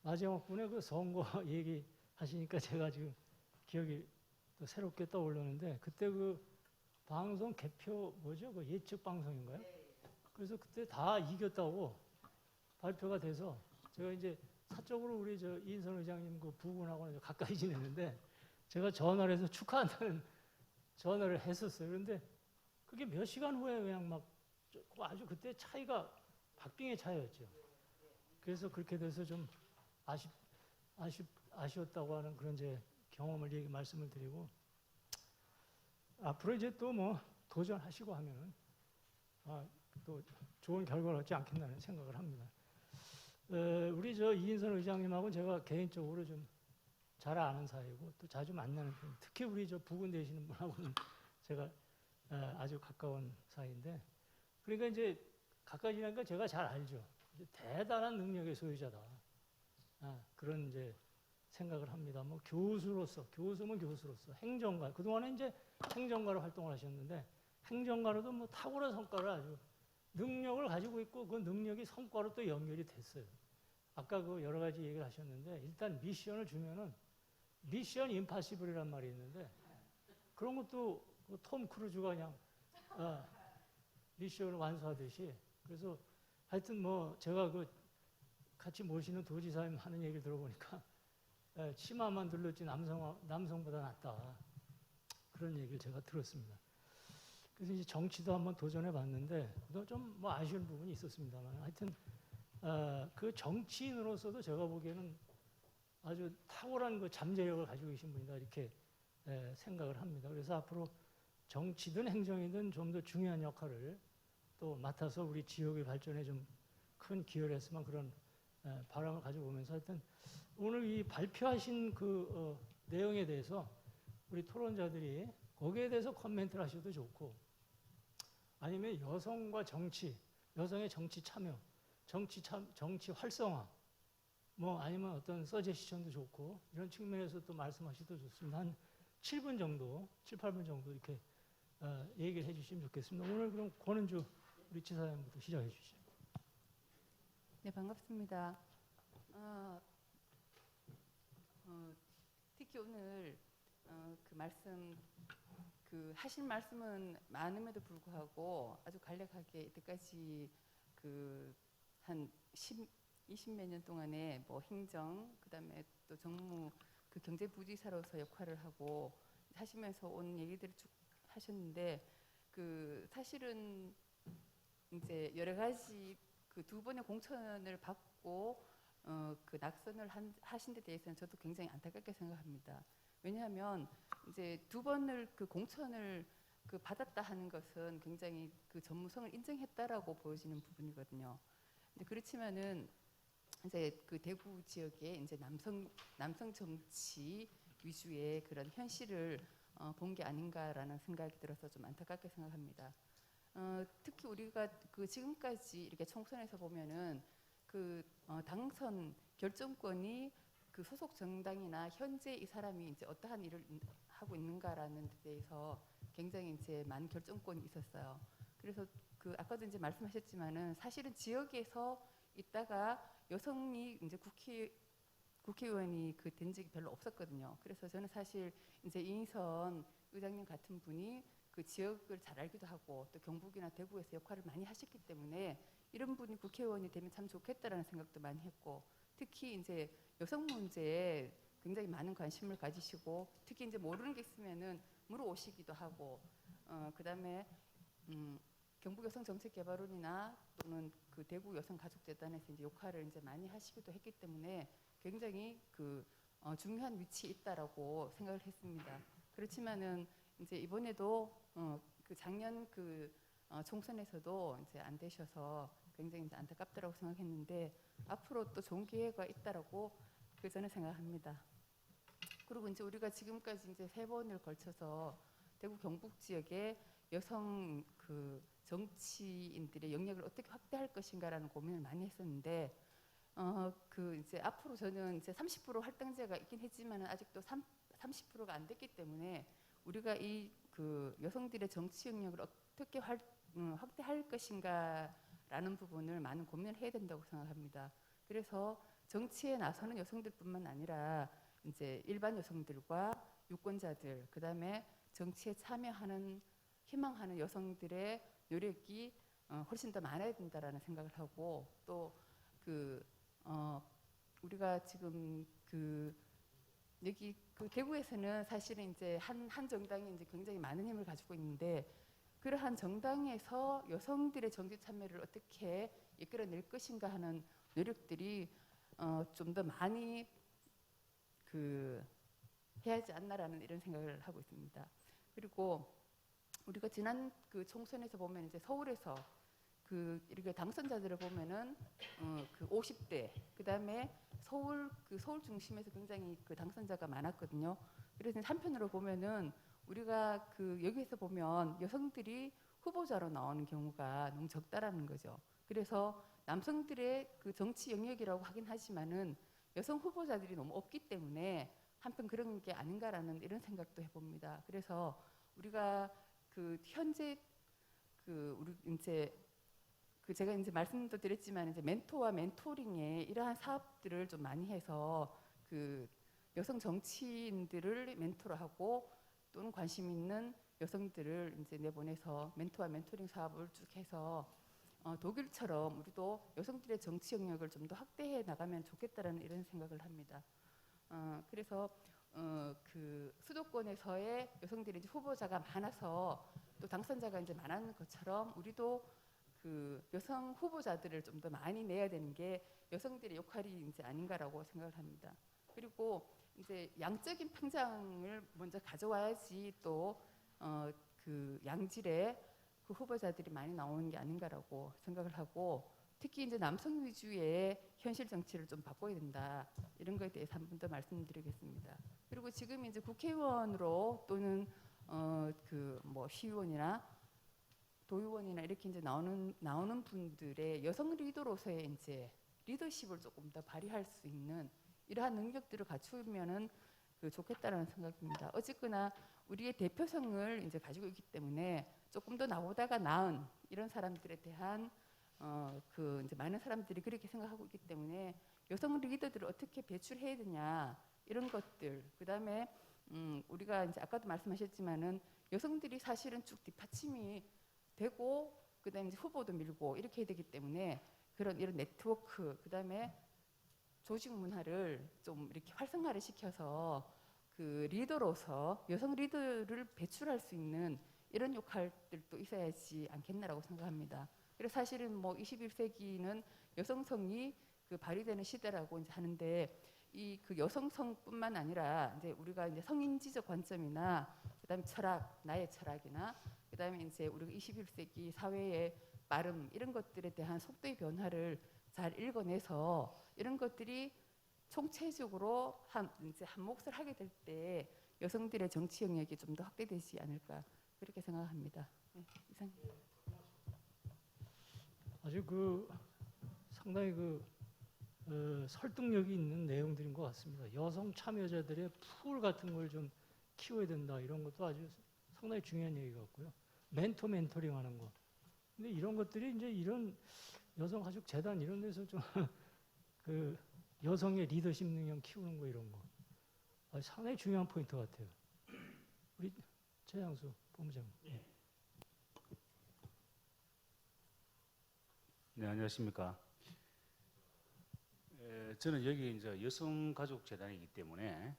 마지막 분에 그 선거 얘기하시니까 제가 지금 기억이 또 새롭게 떠오르는데 그때 그 방송 개표 뭐죠? 그 예측 방송인가요? 그래서 그때 다 이겼다고 발표가 돼서 제가 이제 사적으로 우리 저 이인선 의장님 그 부군하고는 가까이 지냈는데 제가 전화를 해서 축하한다는 전화를 했었어요. 그런데 그게 몇 시간 후에 그냥 막 아주 그때 차이가 박빙의 차이였죠. 그래서 그렇게 돼서 좀 아쉬웠다고 하는 그런 제 경험을 말씀을 드리고 앞으로 이제 또 뭐 도전하시고 하면은 또 좋은 결과를 얻지 않겠나는 생각을 합니다. 우리 저 이인선 의장님하고는 제가 개인적으로 좀 잘 아는 사이고 또 자주 만나는 편. 특히 우리 저 부군 되시는 분하고는 제가 아주 가까운 사이인데 그러니까 이제 가까이 지나니까 제가 잘 알죠. 이제 대단한 능력의 소유자다. 그런 이제 생각을 합니다. 뭐 교수면 교수로서 행정가 그동안에 이제 행정가로 활동을 하셨는데 행정가로도 뭐 탁월한 성과를 아주 능력을 가지고 있고 그 능력이 성과로 또 연결이 됐어요. 아까 그 여러 가지 얘기를 하셨는데 일단 미션을 주면은 미션 임파시블이란 말이 있는데 그런 것도 톰 크루즈가 그냥 미션을 완수하듯이 그래서 하여튼 뭐 제가 그 같이 모시는 도지사님 하는 얘기를 들어보니까 치마만 둘렀지 남성보다 낫다 그런 얘기를 제가 들었습니다. 그래서 이제 정치도 한번 도전해 봤는데 좀 뭐 아쉬운 부분이 있었습니다만 하여튼 그 정치인으로서도 제가 보기에는 아주 탁월한 그 잠재력을 가지고 계신 분이다 이렇게 생각을 합니다. 그래서 앞으로 정치든 행정이든 좀 더 중요한 역할을 또 맡아서 우리 지역의 발전에 좀 큰 기여를 했으면 그런 바람을 가지고 오면서 하여튼 오늘 이 발표하신 그 내용에 대해서 우리 토론자들이 거기에 대해서 코멘트를 하셔도 좋고 아니면 여성과 정치, 여성의 정치 참여, 정치 활성화 뭐 아니면 어떤 서제시션도 좋고 이런 측면에서 또 말씀하셔도 좋습니다. 한 7분 정도, 7, 8분 정도 이렇게 얘기를 해주시면 좋겠습니다. 오늘 그럼 권은주 우리 지사장부터 시작해 주시죠. 네, 반갑습니다. 특히 오늘 하신 말씀은 많음에도 불구하고 아주 간략하게 이때까지 한 20몇 년 동안에 뭐 행정, 그다음에 또 정무, 그 경제부지사로서 역할을 하고 하시면서 온 얘기들을 쭉 하셨는데 사실은 이제 여러 가지 그 두 번의 공천을 받고 그 낙선을 하신 데 대해서는 저도 굉장히 안타깝게 생각합니다. 왜냐하면 이제 두 번을 그 공천을 받았다 하는 것은 굉장히 그 전무성을 인정했다라고 보여지는 부분이거든요. 근데 그렇지만은 이제 그 대구 지역에 이제 남성 정치 위주의 그런 현실을 본 게 아닌가라는 생각이 들어서 좀 안타깝게 생각합니다. 특히 우리가 지금까지 이렇게 총선에서 보면은 당선 결정권이 소속 정당이나 현재 이 사람이 이제 어떠한 일을 하고 있는가라는 데 대해서 굉장히 이제 많은 결정권이 있었어요. 그래서 아까도 이제 말씀하셨지만은 사실은 지역에서 있다가 여성이 이제 국회의원이 된 적이 별로 없었거든요. 그래서 저는 사실 이제 이인선 의장님 같은 분이 그 지역을 잘 알기도 하고 또 경북이나 대구에서 역할을 많이 하셨기 때문에 이런 분이 국회의원이 되면 참 좋겠다라는 생각도 많이 했고 특히 이제 여성 문제에 굉장히 많은 관심을 가지시고 특히 이제 모르는 게 있으면은 물어오시기도 하고 그다음에 경북 여성정책개발원이나 또는 대구 여성가족재단에서 이제 역할을 이제 많이 하시기도 했기 때문에 굉장히 중요한 위치에 있다라고 생각을 했습니다. 그렇지만은 이제 이번에도 그 작년 총선에서도 이제 안 되셔서 굉장히 이제 안타깝다라고 생각했는데 앞으로 또 좋은 기회가 있다라고 저는 생각합니다. 그리고 이제 우리가 지금까지 이제 3번을 걸쳐서 대구 경북 지역의 여성 정치인들의 영역을 어떻게 확대할 것인가라는 고민을 많이 했었는데 이제 앞으로 저는 이제 30% 할당제가 있긴 했지만 아직도 30%가 안 됐기 때문에 우리가 이 여성들의 정치 영역을 어떻게 확대할 것인가라는 부분을 많은 고민을 해야 된다고 생각합니다. 그래서 정치에 나서는 여성들뿐만 아니라 이제 일반 여성들과 유권자들, 그다음에 정치에 참여하는 희망하는 여성들의 노력이 훨씬 더 많아야 된다라는 생각을 하고 또 우리가 지금 여기 대구에서는 사실은 이제 한 정당이 이제 굉장히 많은 힘을 가지고 있는데 그러한 정당에서 여성들의 정치 참여를 어떻게 이끌어낼 것인가 하는 노력들이 좀 더 많이 해야 하지 않나라는 이런 생각을 하고 있습니다. 그리고 우리가 지난 총선에서 보면 이제 서울에서 이렇게 당선자들을 보면은 50대 그다음에 서울 중심에서 굉장히 당선자가 많았거든요. 그래서 한편으로 보면은 우리가 여기에서 보면 여성들이 후보자로 나오는 경우가 너무 적다라는 거죠. 그래서 남성들의 정치 영역이라고 하긴 하지만은 여성 후보자들이 너무 없기 때문에 한편 그런 게 아닌가라는 이런 생각도 해봅니다. 그래서 우리가 현재 우리 이제 제가 이제 말씀도 드렸지만 이제 멘토와 멘토링에 이러한 사업들을 좀 많이 해서 여성 정치인들을 멘토로 하고 또는 관심 있는 여성들을 이제 내보내서 멘토와 멘토링 사업을 쭉 해서 독일처럼 우리도 여성들의 정치 영역을 좀 더 확대해 나가면 좋겠다라는 이런 생각을 합니다. 그래서 수도권에서의 여성들이 이제 후보자가 많아서 또 당선자가 이제 많은 것처럼 우리도 여성 후보자들을 좀 더 많이 내야 되는 게 여성들의 역할이 이제 아닌가라고 생각을 합니다. 그리고 이제 양적인 평장을 먼저 가져와야지 또 양질의 후보자들이 많이 나오는 게 아닌가라고 생각을 하고 특히 이제 남성 위주의 현실 정치를 좀 바꿔야 된다 이런 거에 대해서 한 번 더 말씀드리겠습니다. 그리고 지금 이제 국회의원으로 또는 뭐 시의원이나 도의원이나 이렇게 이제 나오는 분들의 여성 리더로서의 이제 리더십을 조금 더 발휘할 수 있는 이러한 능력들을 갖추면은 좋겠다라는 생각입니다. 어쨌거나 우리의 대표성을 이제 가지고 있기 때문에 조금 더 나보다가 나은 이런 사람들에 대한 이제 많은 사람들이 그렇게 생각하고 있기 때문에 여성 리더들을 어떻게 배출해야 되냐 이런 것들 그다음에 우리가 이제 아까도 말씀하셨지만은 여성들이 사실은 쭉 뒷받침이 되고 그다음에 이제 후보도 밀고 이렇게 해야 되기 때문에 이런 네트워크 그다음에 조직 문화를 좀 이렇게 활성화를 시켜서 리더로서 여성 리더를 배출할 수 있는 이런 역할들도 있어야지 않겠나라고 생각합니다. 그래서 사실은 뭐 21세기는 여성성이 발휘되는 시대라고 이제 하는데 이 여성성뿐만 아니라 이제 우리가 이제 성인지적 관점이나 그다음에 철학, 나의 철학이나 그다음에 이제 우리가 21세기 사회의 빠름 이런 것들에 대한 속도의 변화를 잘 읽어내서 이런 것들이 총체적으로 이제 한 몫을 하게 될 때 여성들의 정치 영역이 좀 더 확대되지 않을까 그렇게 생각합니다. 네, 이상. 아주 상당히 설득력이 있는 내용들인 것 같습니다. 여성 참여자들의 풀 같은 걸 좀 키워야 된다 이런 것도 아주 상당히 중요한 얘기 같고요. 멘토링 하는 거. 근데 이런 것들이 이제 이런 여성가족재단 이런 데서 좀 여성의 리더십 능력 키우는 거 이런 거 상당히 중요한 포인트 같아요. 우리 최장수 본부장님. 네, 안녕하십니까. 저는 여기 이제 여성가족재단이기 때문에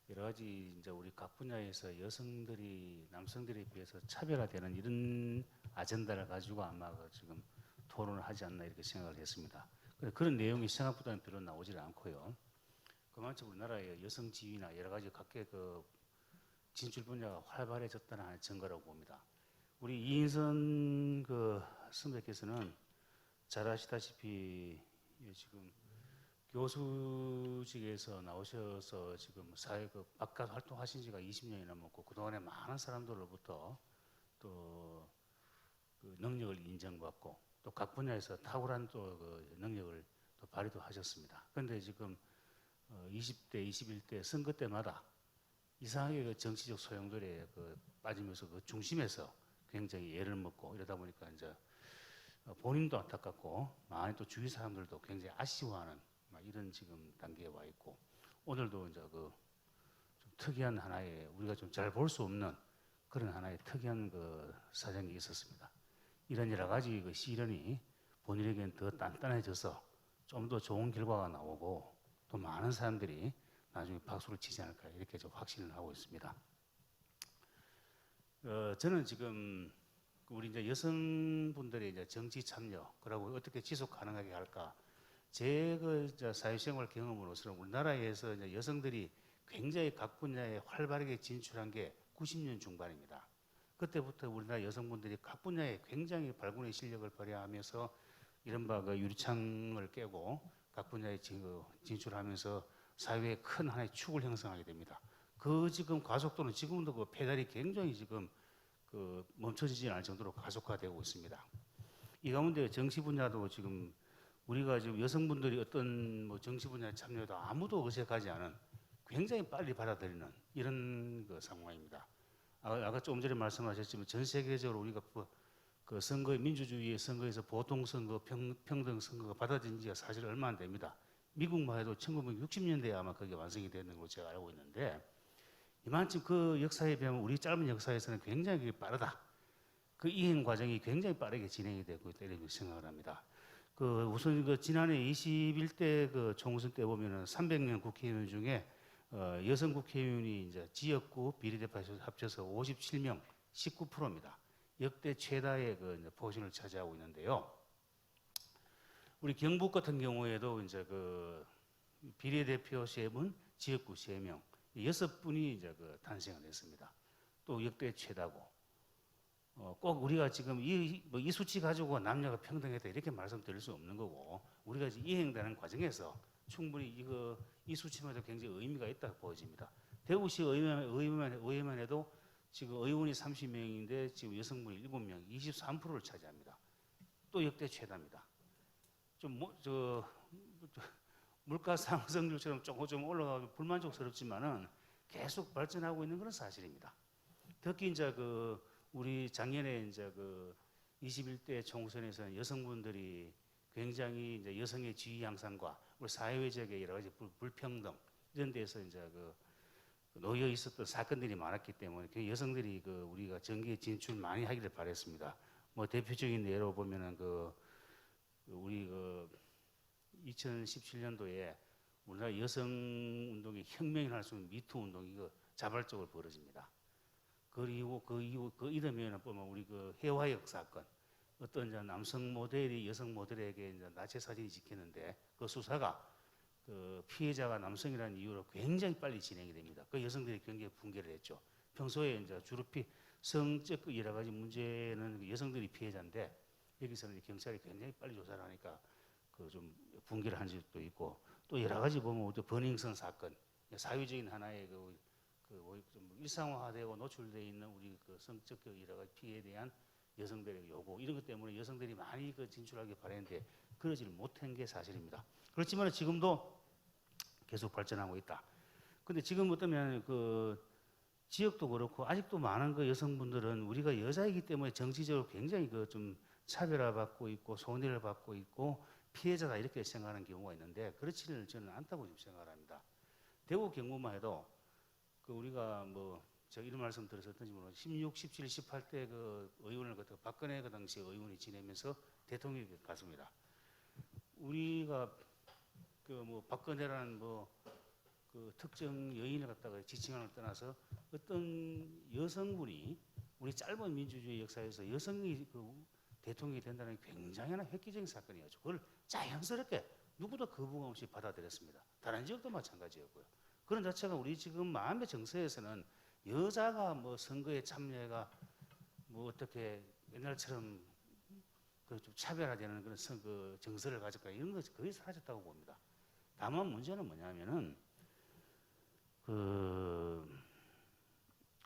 여러 가지 이제 우리 각 분야에서 여성들이 남성들에 비해서 차별화되는 이런 아젠다를 가지고 아마 지금 토론을 하지 않나 이렇게 생각을 했습니다. 그런 내용이 생각보다는 별로 나오질 않고요. 그만큼 우리나라의 여성 지위나 여러 가지 각계 진출 분야가 활발해졌다는 하나의 증거라고 봅니다. 우리 이인선 그 선배께서는 잘 아시다시피 지금 교수직에서 나오셔서 지금 사회 그 바깥 활동하신 지가 20년이 넘었고 그동안에 많은 사람들로부터 또 그 능력을 인정받고 또 각 분야에서 탁월한 또 그 능력을 또 발휘도 하셨습니다. 그런데 지금 20대, 21대 선거 때마다 이상하게 그 정치적 소용돌이에 그 빠지면서 그 중심에서 굉장히 애를 먹고 이러다 보니까 이제 본인도 안타깝고 많이 또 주위 사람들도 굉장히 아쉬워하는 이런 지금 단계에 와 있고 오늘도 이제 그 좀 특이한 하나의 우리가 좀 잘 볼 수 없는 그런 하나의 특이한 그 사정이 있었습니다. 이런 여러 가지 그 시련이 본인에게는 더 단단해져서 좀 더 좋은 결과가 나오고 또 많은 사람들이 나중에 박수를 치지 않을까 이렇게 좀 확신을 하고 있습니다. 저는 지금 우리 이제 여성분들의 이제 정치 참여 그리고 어떻게 지속 가능하게 할까? 제 그 사회생활 경험으로서는 우리나라에서 이제 여성들이 굉장히 각 분야에 활발하게 진출한 게 90년 중반입니다. 그때부터 우리나라 여성분들이 각 분야에 굉장히 발군의 실력을 발휘하면서 이른바 그 유리창을 깨고 각 분야에 진출하면서 사회에 큰 하나의 축을 형성하게 됩니다. 그 지금 가속도는 지금도 그 페달이 굉장히 지금 그 멈춰지지 않을 정도로 가속화되고 있습니다. 이 가운데 정치 분야도 지금 우리가 지금 여성분들이 어떤 뭐 정치 분야에 참여해도 아무도 어색하지 않은 굉장히 빨리 받아들이는 이런 그 상황입니다. 아까 조금 전에 말씀하셨지만 전 세계적으로 우리가 그 선거 민주주의의 선거에서 보통 선거, 평등 선거가 받아들인 지가 사실 얼마 안 됩니다. 미국만 해도 1960년대에 아마 그게 완성이 되는 걸로 제가 알고 있는데 이만큼 그 역사에 비하면 우리 짧은 역사에서는 굉장히 빠르다. 그 이행 과정이 굉장히 빠르게 진행이 되고 있다 이렇게 생각을 합니다. 그 우선 그 지난해 21대 그 총선 때 보면은 300명 국회의원 중에 여성 국회의원이 이제 지역구 비례대표 합쳐서 57명, 19%입니다. 역대 최다의 그 포진을 차지하고 있는데요. 우리 경북 같은 경우에도 이제 그 비례대표 3분, 지역구 3명, 6분이 이제 그 탄생을 했습니다. 또 역대 최다고. 꼭 우리가 지금 이 수치 가지고 남녀가 평등했다 이렇게 말씀드릴 수 없는 거고 우리가 이행되는 과정에서 충분히 이 수치만도 굉장히 의미가 있다고 보여집니다. 대구시 의회만 해도 지금 의원이 30명인데 지금 여성분이 7명, 23%를 차지합니다. 또 역대 최다입니다. 물가 상승률처럼 조금 올라가고 불만족스럽지만은 계속 발전하고 있는 것은 사실입니다. 특히 이제 우리 작년에 이제 21대 총선에서는 여성분들이 굉장히 이제 여성의 지위 향상과 우리 사회적인 여러 가지 불평등 이런 데서 이제 놓여 있었던 사건들이 많았기 때문에 여성들이 우리가 정계에 진출 많이 하기를 바랬습니다. 뭐 대표적인 예로 보면은 우리 2017년도에 우리나라 여성 운동의 혁명이 할 수 있는 미투 운동이 자발적으로 벌어집니다. 그리고 그 이듬해에는 보면 우리 해화역 사건, 어떤 이제 남성 모델이 여성 모델에게 이제 나체 사진이 찍히는데 그 수사가 피해자가 남성이라는 이유로 굉장히 빨리 진행이 됩니다. 그 여성들이 굉장히 붕괴를 했죠. 평소에 이제 주로 성적 여러 가지 문제는 여성들이 피해자인데 여기서는 경찰이 굉장히 빨리 조사를 하니까 좀 붕괴를 한 적도 있고 또 여러 가지 보면 또 버닝썬 사건, 사회적인 하나의 좀 일상화되고 노출되어 있는 우리 성적 여러 가지 피해에 대한 여성들의 요구 이런 것 때문에 여성들이 많이 진출하기 바랬는데 그러지를 못한 게 사실입니다. 그렇지만 지금도 계속 발전하고 있다. 근데 지금 어떠면 지역도 그렇고 아직도 많은 여성분들은 우리가 여자이기 때문에 정치적으로 굉장히 좀 차별화받고 있고 손해를 받고 있고 피해자다 이렇게 생각하는 경우가 있는데 그렇지는 저는 않다고 좀 생각을 합니다. 대구 경북만 해도 우리가 제가 이런 말씀 드렸었던지 모르겠는데 16, 17, 18대 의원을 박근혜 그 당시 의원이 지내면서 대통령이 갔습니다. 우리가 박근혜라는 특정 여인을 갖다가 지칭하는 걸 떠나서 어떤 여성분이 우리 짧은 민주주의 역사에서 여성이 대통령이 된다는 게 굉장히 획기적인 사건이었죠. 그걸 자연스럽게 누구도 거부감 없이 받아들였습니다. 다른 지역도 마찬가지였고요. 그런 자체가 우리 지금 마음의 정서에서는 여자가 뭐 선거에 참여가 뭐 어떻게 옛날처럼 그 좀 차별화되는 그런 선거 정서를 가질까 이런 것이 거의 사라졌다고 봅니다. 다만 문제는 뭐냐면은 그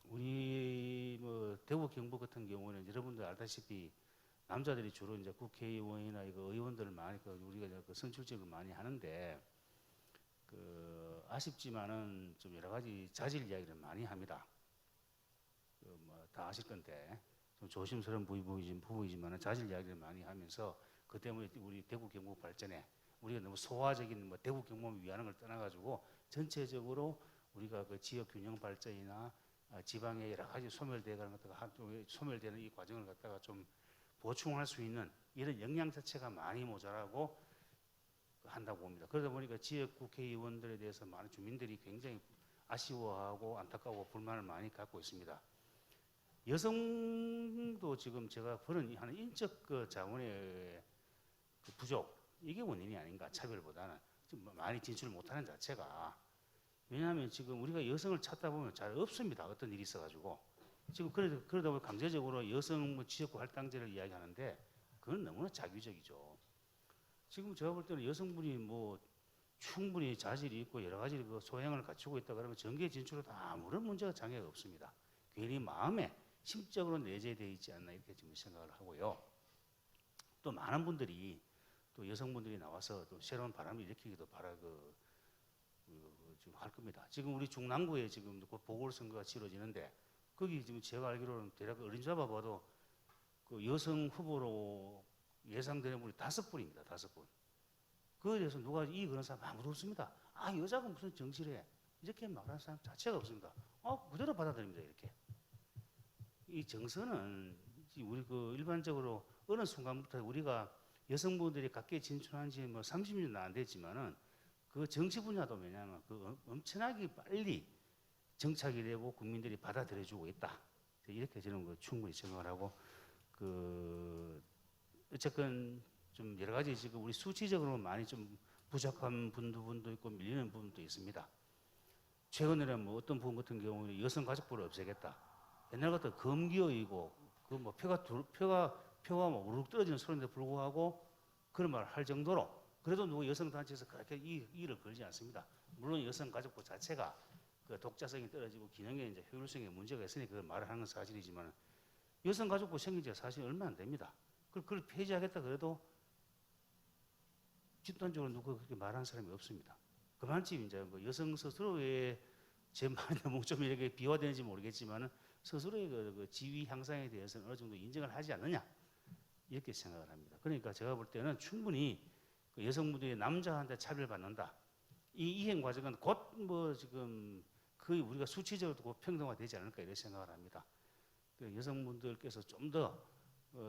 우리 뭐 대구 경북 같은 경우는 여러분들 알다시피 남자들이 주로 이제 국회의원이나 이거 의원들을 많이 우리가 그 선출직을 많이 하는데 그 아쉽지만은 좀 여러 가지 자질 이야기를 많이 합니다. 그 뭐 다 아실 건데 좀 조심스러운 부분이지만은 자질 이야기를 많이 하면서 그 때문에 우리 대구 경북 발전에 우리가 너무 소화적인 뭐 대구 경북을 위하는 걸 떠나가지고 전체적으로 우리가 그 지역 균형 발전이나 지방의 여러 가지 소멸되는 것들과 한쪽에 소멸되는 이 과정을 갖다가 좀 보충할 수 있는 이런 역량 자체가 많이 모자라고 한다고 봅니다. 그러다 보니까 지역 국회의원들에 대해서 많은 주민들이 굉장히 아쉬워하고 안타까워 불만을 많이 갖고 있습니다. 여성도 지금 제가 그런 하는 인적 그 자원의 그 부족 이게 원인이 아닌가 차별보다는 좀 많이 진출을 못하는 자체가 왜냐하면 지금 우리가 여성을 찾다 보면 잘 없습니다. 어떤 일이 있어가지고 지금 그러다 보니 강제적으로 여성 뭐 지역구 할당제를 이야기하는데 그건 너무나 자기적이죠. 지금 제가 볼 때는 여성분이 뭐 충분히 자질이 있고 여러 가지 그 소양을 갖추고 있다 그러면 정계 진출에도 아무런 문제가 장애가 없습니다. 괜히 마음에 심적으로 내재되어 있지 않나 이렇게 지금 생각을 하고요. 또 많은 분들이 또 여성분들이 나와서 또 새로운 바람을 일으키기도 지금 할 겁니다. 지금 우리 중랑구에 지금 그 보궐선거가 치러지는데 거기 지금 제가 알기로는 대략 어림잡아 봐도 그 여성 후보로 예상되는 분이 5분입니다. 5분. 그에 대해서 누가 이익하는 사람 아무도 없습니다. 아 여자가 무슨 정치를 해 이렇게 말하는 사람 자체가 없습니다. 그대로 받아들입니다. 이렇게. 이 정서는 우리 그 일반적으로 어느 순간부터 우리가 여성분들이 각계 진출한 지 뭐 30년도 안 됐지만은 그 정치 분야도 왜냐하면 그 엄청나게 빨리 정착이 되고 국민들이 받아들여주고 있다. 이렇게 저는 그 충분히 생각을 하고 그 어쨌건 좀 여러 가지 지금 우리 수치적으로 많이 좀 부족한 부분도 있고 밀리는 부분도 있습니다. 최근에는 뭐 어떤 부분 같은 경우는 여성가족부를 없애겠다. 옛날 같은 검기어이고 그 뭐 표가 뭐 우르륵 떨어지는 소리인데 불구하고 그런 말을 할 정도로 그래도 누구 여성단체에서 그렇게 이의를 걸지 않습니다. 물론 여성가족부 자체가 그 독자성이 떨어지고 기능에 이제 효율성에 문제가 있으니 그걸 말을 하는 건 사실이지만 여성가족부 생긴 지가 사실 얼마 안 됩니다. 그걸 폐지하겠다 그래도 집단적으로 누가 그렇게 말하는 사람이 없습니다. 그만큼 이제 뭐 여성 스스로의 제 말이 너무 좀 이렇게 비화되는지 모르겠지만은 스스로의 그 지위 향상에 대해서는 어느 정도 인정을 하지 않느냐 이렇게 생각을 합니다. 그러니까 제가 볼 때는 충분히 그 여성분들이 남자한테 차별받는다. 이 이행 과정은 곧 뭐 지금 거의 우리가 수치적으로도 곧 평등화되지 않을까 이렇게 생각을 합니다. 그 여성분들께서 좀 더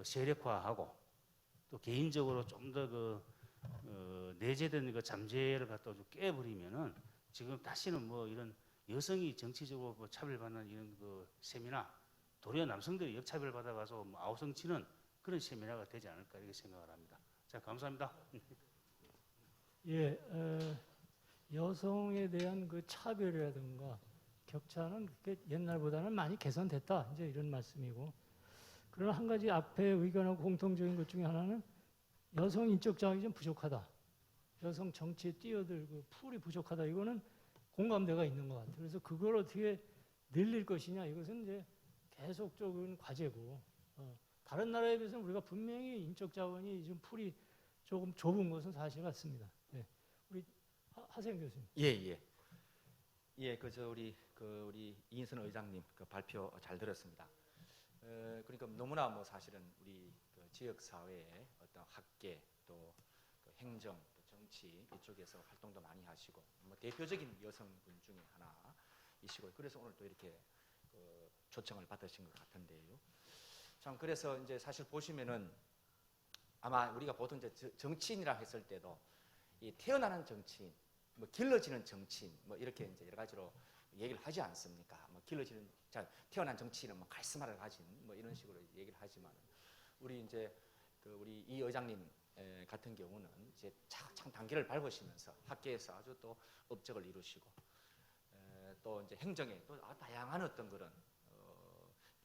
세력화하고 또 개인적으로 좀 더 내재된 그 잠재를 갖다 좀 깨버리면은 지금 다시는 뭐 이런 여성이 정치적으로 뭐 차별받는 이런 그 세미나 도리어 남성들이 역차별 받아가서 뭐 아우성치는 그런 세미나가 되지 않을까 이렇게 생각을 합니다. 자, 감사합니다. 예, 여성에 대한 그 차별이라든가 격차는 그렇게 옛날보다는 많이 개선됐다. 이제 이런 말씀이고. 그러나 한 가지 앞에 의견하고 공통적인 것 중에 하나는 여성 인적 자원이 좀 부족하다. 여성 정치에 뛰어들 그 풀이 부족하다. 이거는 공감대가 있는 것 같아요. 그래서 그걸 어떻게 늘릴 것이냐. 이것은 이제 계속적인 과제고 다른 나라에 비해서는 우리가 분명히 인적 자원이 좀 풀이 조금 좁은 것은 사실 같습니다. 네. 우리 하세영 교수님. 예, 그저 우리 이인선 의장님 그 발표 잘 들었습니다. 그러니까 너무나 뭐 사실은 우리 그 지역 사회의 어떤 학계 또 그 행정 또 정치 이쪽에서 활동도 많이 하시고 뭐 대표적인 여성분 중에 하나이시고 그래서 오늘 또 이렇게 그 초청을 받으신 것 같은데요. 참 그래서 이제 사실 보시면은 아마 우리가 보통 이제 정치인이라 했을 때도 이 태어나는 정치인, 뭐 길러지는 정치인, 뭐 이렇게 이제 여러 가지로 얘기를 하지 않습니까? 뭐 길러지는 태어난 정치인은 뭐 카리스마를 가진 뭐 이런 식으로 얘기를 하지만 우리 이제 우리 이 의장님 같은 경우는 이제 차창 단계를 밟으시면서 학계에서 아주 또 업적을 이루시고 또 이제 행정에 또 다양한 어떤 그런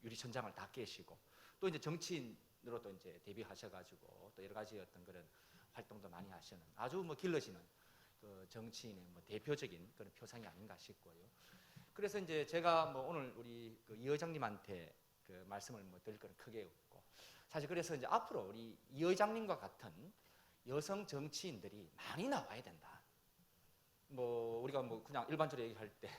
유리천장을 다 깨시고 또 이제 정치인으로 또 이제 데뷔하셔가지고 또 여러 가지 어떤 그런 활동도 많이 하시는 아주 뭐 길러지는 그 정치인의 뭐 대표적인 그런 표상이 아닌가 싶고요. 그래서 이제 제가 뭐 오늘 우리 그 이 의장님한테 그 말씀을 뭐 드릴 건 크게 없고 사실 그래서 이제 앞으로 우리 이 의장님과 같은 여성 정치인들이 많이 나와야 된다. 뭐 우리가 뭐 그냥 일반적으로 얘기할 때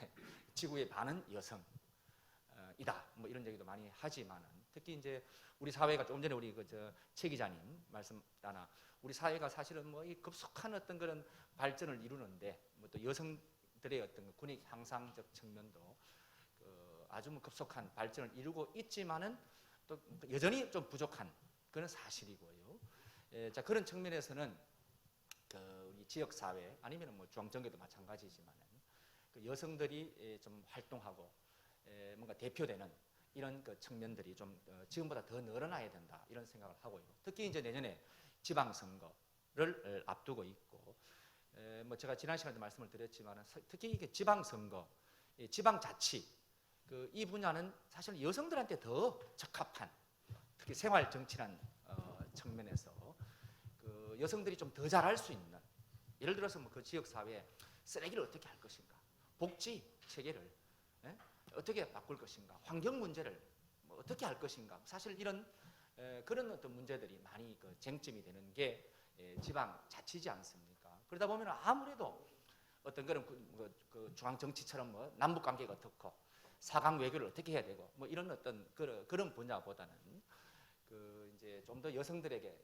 지구의 반은 여성이다. 뭐 이런 얘기도 많이 하지만은 특히 이제 우리 사회가 조금 전에 우리 최 기자님 말씀 따나 우리 사회가 사실은 뭐 이 급속한 어떤 그런 발전을 이루는데 뭐 또 여성들의 어떤 그 권익 향상적 측면도 아주 뭐 급속한 발전을 이루고 있지만은 또 여전히 좀 부족한 그런 사실이고요. 자 그런 측면에서는 우리 지역 사회 아니면 뭐 중앙정계도 마찬가지지만은 그 여성들이 좀 활동하고 뭔가 대표되는 이런 그 측면들이 좀 지금보다 더 늘어나야 된다 이런 생각을 하고요. 특히 이제 내년에 지방선거를 앞두고 있고 뭐 제가 지난 시간에도 말씀을 드렸지만은 특히 이게 지방선거, 지방자치 이 분야는 사실 여성들한테 더 적합한 특히 생활정치란 측면에서 그 여성들이 좀 더 잘할 수 있는 예를 들어서 뭐 그 지역 사회에 쓰레기를 어떻게 할 것인가, 복지 체계를 어떻게 바꿀 것인가, 환경 문제를 뭐 어떻게 할 것인가, 사실 이런 그런 어떤 문제들이 많이 그 쟁점이 되는 게 지방 자치지 않습니까? 그러다 보면 아무래도 어떤 그런 그 중앙 정치처럼 뭐 남북 관계가 어떻고 사강 외교를 어떻게 해야 되고 뭐 이런 어떤 그런 분야보다는 그 이제 좀 더 여성들에게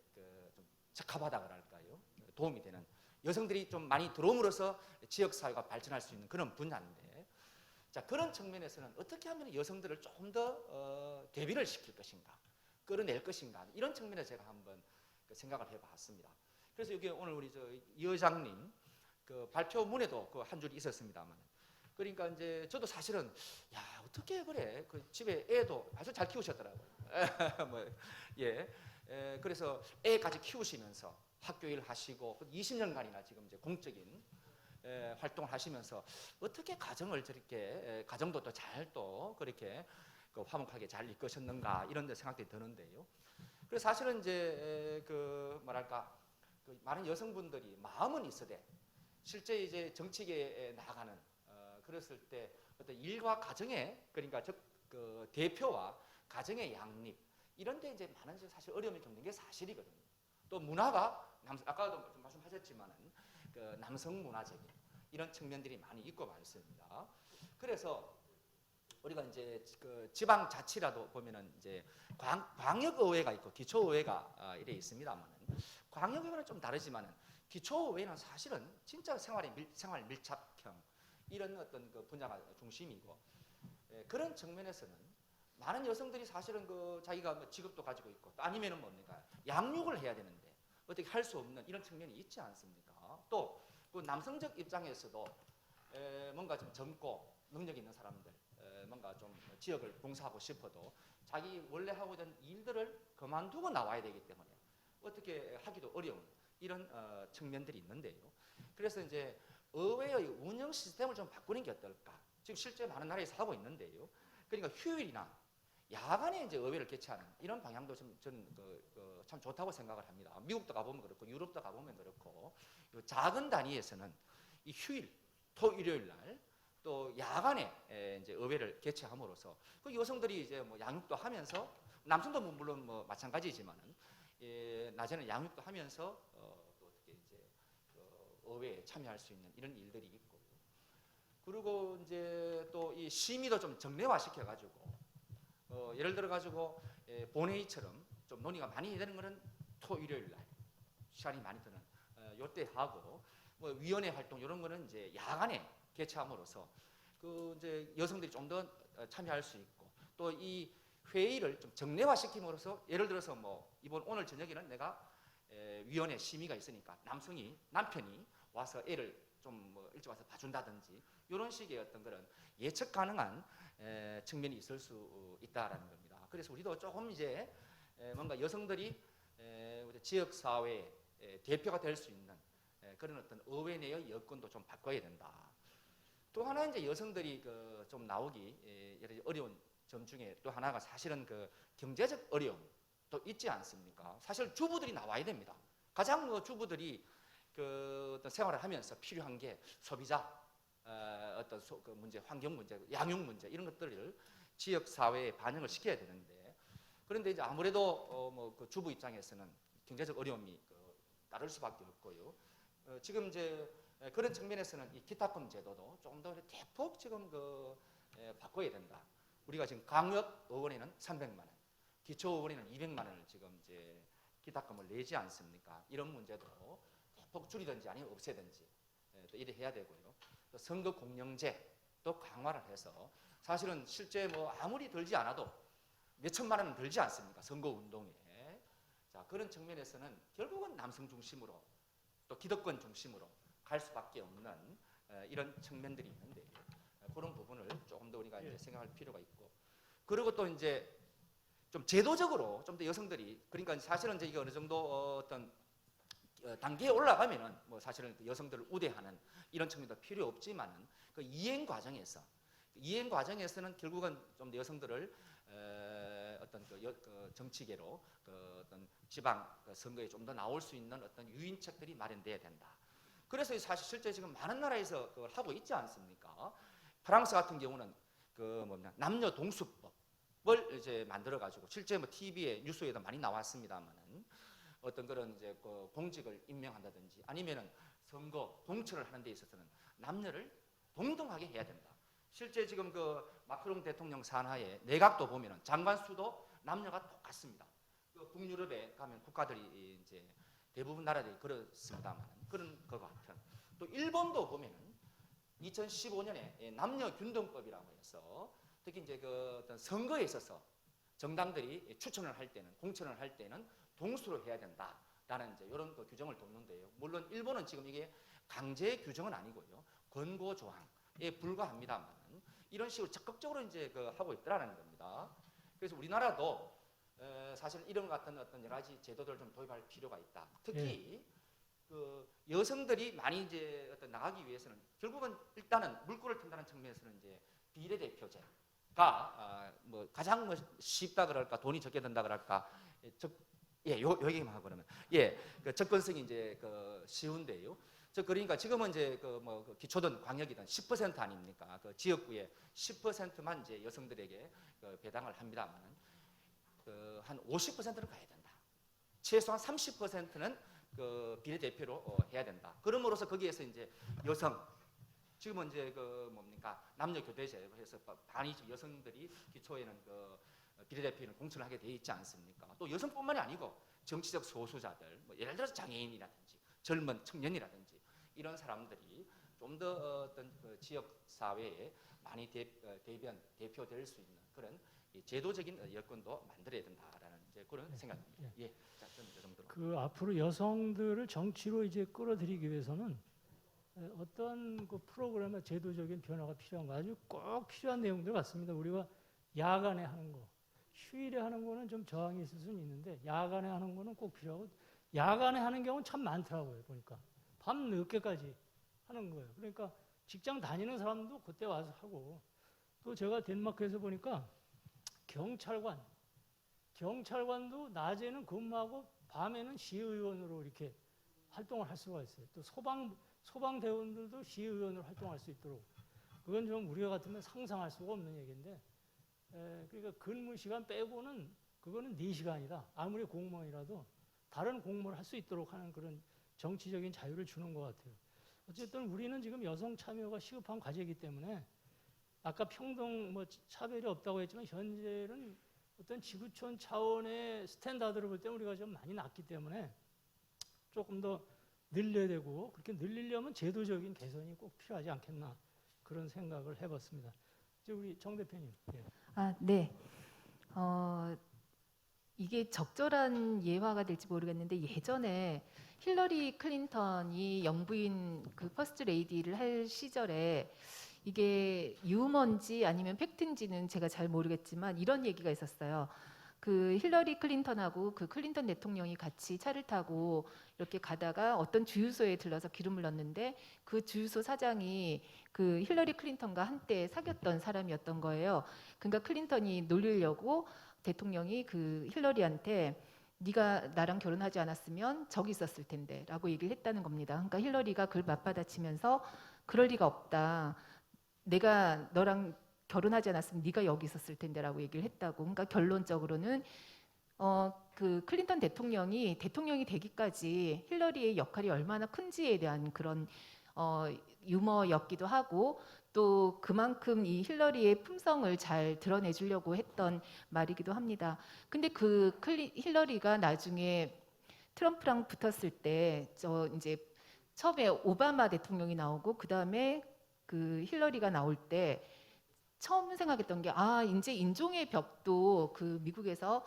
좀 적합하다 그럴까요? 도움이 되는 여성들이 좀 많이 들어옴으로써 지역 사회가 발전할 수 있는 그런 분야인데, 자 그런 측면에서는 어떻게 하면 여성들을 좀 더 대비를 시킬 것인가, 끌어낼 것인가 이런 측면에서 제가 한번 생각을 해봤습니다. 그래서 여기 오늘 우리 이 의장님 그 발표문에도 그 한 줄이 있었습니다만, 그러니까 이제 저도 사실은 야 어떻게 그래 그 집에 애도 아주 잘 키우셨더라고요. 뭐, 그래서 애까지 키우시면서 학교 일 하시고 20년간이나 지금 이제 공적인 활동을 하시면서 어떻게 가정을 저렇게 가정도 또 잘 또 그렇게 그 화목하게 잘 이끄셨는가 이런 데 생각이 드는데요. 그래서 사실은 이제 그 뭐랄까 그 많은 여성분들이 마음은 있으되 실제 이제 정치계에 나가는 그랬을 때 어떤 일과 가정의 그러니까 그 대표와 가정의 양립 이런 데 이제 많은 사실 어려움을 겪는 게 사실이거든요. 또 문화가 아까도 좀 말씀하셨지만은 그 남성 문화적인 이런 측면들이 많이 있고 많습니다. 그래서 우리가 이제 그 지방 자치라도 보면은 이제 광역의회가 있고 기초의회가 이래 있습니다만은 광역의회는 좀 다르지만은 기초의회는 사실은 진짜 생활 밀착형 이런 어떤 그 분야가 중심이고 그런 측면에서는 많은 여성들이 사실은 그 자기가 뭐 직업도 가지고 있고 또 아니면은 뭡니까 양육을 해야 되는데 어떻게 할 수 없는 이런 측면이 있지 않습니까? 또 그 남성적 입장에서도 뭔가 좀 젊고 능력 있는 사람들 뭔가 좀 지역을 봉사하고 싶어도 자기 원래 하고 있던 일들을 그만두고 나와야 되기 때문에 어떻게 하기도 어려운 이런 측면들이 있는데요. 그래서 이제 의회의 운영 시스템을 좀 바꾸는 게 어떨까? 지금 실제 많은 나라에서 하고 있는데요. 그러니까 휴일이나 야간에 이제 의회를 개최하는 이런 방향도 저는 참 좋다고 생각을 합니다. 미국도 가보면 그렇고 유럽도 가보면 그렇고 작은 단위에서는 이 휴일, 토 일요일 날 또 야간에 이제 의회를 개최함으로써 그 여성들이 이제 뭐 양육도 하면서 남성도 물론 뭐 마찬가지지만은 낮에는 양육도 하면서 또 어떻게 이제 의회에 참여할 수 있는 이런 일들이 있고 그리고 이제 또 이 심의도 좀 정례화 시켜가지고 예를 들어 가지고 본회의처럼 좀 논의가 많이 되는 거는 토 일요일 날 시간이 많이 드는 요때 하고 뭐 위원회 활동 이런 거는 이제 야간에 개최함으로써 그 이제 여성들이 좀 더 참여할 수 있고 또 이 회의를 좀 정례화 시킴으로써 예를 들어서 뭐 오늘 저녁에는 내가 위원회 심의가 있으니까 남편이 와서 애를 좀 뭐 일찍 와서 봐준다든지 이런 식의 어떤 그런 예측 가능한 측면이 있을 수 있다라는 겁니다. 그래서 우리도 조금 이제 뭔가 여성들이 지역 사회의 대표가 될 수 있는 그런 어떤 의회 내의 여건도 좀 바꿔야 된다. 또 하나 이제 여성들이 그 좀 나오기 여러 가지 어려운 점 중에 또 하나가 사실은 그 경제적 어려움 또 있지 않습니까? 사실 주부들이 나와야 됩니다. 가장 뭐 주부들이 그 어떤 생활을 하면서 필요한 게 소비자 어떤 그 문제, 환경 문제, 양육 문제 이런 것들을 지역 사회에 반영을 시켜야 되는데 그런데 이제 아무래도 뭐 그 주부 입장에서는 경제적 어려움이 따를 수밖에 없고요. 지금 이제 그런 측면에서는 이 기타금 제도도 조금 더 대폭 지금 바꿔야 된다. 우리가 지금 강력의원에는 300만 원, 기초의원에는 200만 원을 지금 이제 기타금을 내지 않습니까? 이런 문제도 대폭 줄이든지 아니면 없애든지 또 이래 해야 되고요. 또 선거 공영제 또 강화를 해서 사실은 실제 뭐 아무리 들지 않아도 몇 천만 원은 들지 않습니까? 선거 운동에. 자, 그런 측면에서는 결국은 남성 중심으로 또 기득권 중심으로 갈 수밖에 없는 이런 측면들이 있는데 그런 부분을 조금 더 우리가 이제 생각할 필요가 있고 그리고 또 이제 좀 제도적으로 좀 더 여성들이 그러니까 사실은 이제 이게 어느 정도 어떤 단계에 올라가면은 뭐 사실은 여성들을 우대하는 이런 측면도 필요 없지만은 그 이행 과정에서는 결국은 좀 더 여성들을 어떤 그 정치계로 어떤 지방 선거에 좀 더 나올 수 있는 어떤 유인책들이 마련돼야 된다. 그래서 사실 실제 지금 많은 나라에서 그걸 하고 있지 않습니까? 프랑스 같은 경우는 남녀 동수법을 이제 만들어 가지고 실제 뭐 TV에 뉴스에도 많이 나왔습니다만은 어떤 그런 이제 그 공직을 임명한다든지 아니면은 선거 공천을 하는 데 있어서는 남녀를 동등하게 해야 된다. 실제 지금 그 마크롱 대통령 산하에 내각도 보면은 장관 수도 남녀가 똑같습니다. 그 북유럽에 가면 국가들이 이제 대부분 나라들이 그렇습니다만 그런 것 같은 또 일본도 보면은 2015년에 남녀균등법이라고 해서 특히 이제 그 어떤 선거에 있어서 정당들이 추천을 할 때는 공천을 할 때는 동수로 해야 된다라는 이제 이런 그 규정을 뒀는데요. 물론 일본은 지금 이게 강제 규정은 아니고요. 권고 조항에 불과합니다만 이런 식으로 적극적으로 이제 하고 있더라는 겁니다. 그래서 우리나라도 사실 이런 같은 어떤 여러 가지 제도들을 좀 도입할 필요가 있다. 특히 그 여성들이 많이 이제 어떤 나가기 위해서는 결국은 일단은 물꼬를 튼다는 측면에서는 이제 비례대표제가 뭐 가장 뭐 쉽다 그럴까 돈이 적게 든다 그럴까 요 얘기만 하고 그러면 그 접근성이 이제 쉬운데요. 그러니까 지금은 이제 기초든 광역이든 10% 아닙니까? 그 지역구에 10%만 이제 여성들에게 배당을 합니다만 한 50%는 가야 된다. 최소한 30%는 그 비례대표로 해야 된다. 그럼으로써 거기에서 이제 여성 지금은 이제 남녀 교대제 해서 반이 여성들이 기초에는 비례대표는 공천을 하게 돼 있지 않습니까? 또 여성뿐만이 아니고 정치적 소수자들, 뭐 예를 들어서 장애인이라든지 젊은 청년이라든지 이런 사람들이 좀 더 어떤 지역 사회에 많이 대표될 수 있는 그런 제도적인 여건도 만들어야 된다라는 이제 그런 생각입니다. 자, 저는 이 정도로. 그 앞으로 여성들을 정치로 이제 끌어들이기 위해서는 어떤 그 프로그램의 제도적인 변화가 필요한 거 아주 꼭 필요한 내용들 같습니다. 우리가 야간에 하는 거, 휴일에 하는 거는 좀 저항이 있을 수는 있는데 야간에 하는 거는 꼭 필요하고 야간에 하는 경우는 참 많더라고요. 보니까 밤 늦게까지 하는 거예요. 그러니까 직장 다니는 사람도 그때 와서 하고 또 제가 덴마크에서 보니까 경찰관도 낮에는 근무하고 밤에는 시의원으로 이렇게 활동을 할 수가 있어요. 또 소방대원들도 시의원으로 활동할 수 있도록 그건 좀 우리가 같으면 상상할 수가 없는 얘기인데 그러니까 근무 시간 빼고는 그거는 4시간이다. 아무리 공무원이라도 다른 공무를 할 수 있도록 하는 그런 정치적인 자유를 주는 것 같아요. 어쨌든 우리는 지금 여성 참여가 시급한 과제이기 때문에 아까 평등 차별이 없다고 했지만 현재는 어떤 지구촌 차원의 스탠다드를 볼 때 우리가 좀 많이 낮기 때문에 조금 더 늘려야 되고 그렇게 늘리려면 제도적인 개선이 꼭 필요하지 않겠나 그런 생각을 해봤습니다. 이제 우리 정 대표님. 네. 이게 적절한 예화가 될지 모르겠는데 예전에 힐러리 클린턴이 영부인 그 퍼스트 레이디를 할 시절에 이게 유머인지 아니면 팩트인지는 제가 잘 모르겠지만 이런 얘기가 있었어요. 그 힐러리 클린턴하고 그 클린턴 대통령이 같이 차를 타고 이렇게 가다가 어떤 주유소에 들러서 기름을 넣는데 그 주유소 사장이 그 힐러리 클린턴과 한때 사귀었던 사람이었던 거예요. 그러니까 클린턴이 놀리려고 대통령이 그 힐러리한테 네가 나랑 결혼하지 않았으면 저기 있었을 텐데라고 얘기를 했다는 겁니다. 그러니까 힐러리가 그걸 맞받아치면서 그럴 리가 없다. 내가 너랑 결혼하지 않았으면 네가 여기 있었을 텐데라고 얘기를 했다고. 그러니까 결론적으로는 그 클린턴 대통령이 되기까지 힐러리의 역할이 얼마나 큰지에 대한 그런 유머였기도 하고 또 그만큼 이 힐러리의 품성을 잘 드러내주려고 했던 말이기도 합니다. 근데 그 힐러리가 나중에 트럼프랑 붙었을 때 이제 처음에 오바마 대통령이 나오고 그 다음에 그 힐러리가 나올 때 처음 생각했던 게 이제 인종의 벽도 그 미국에서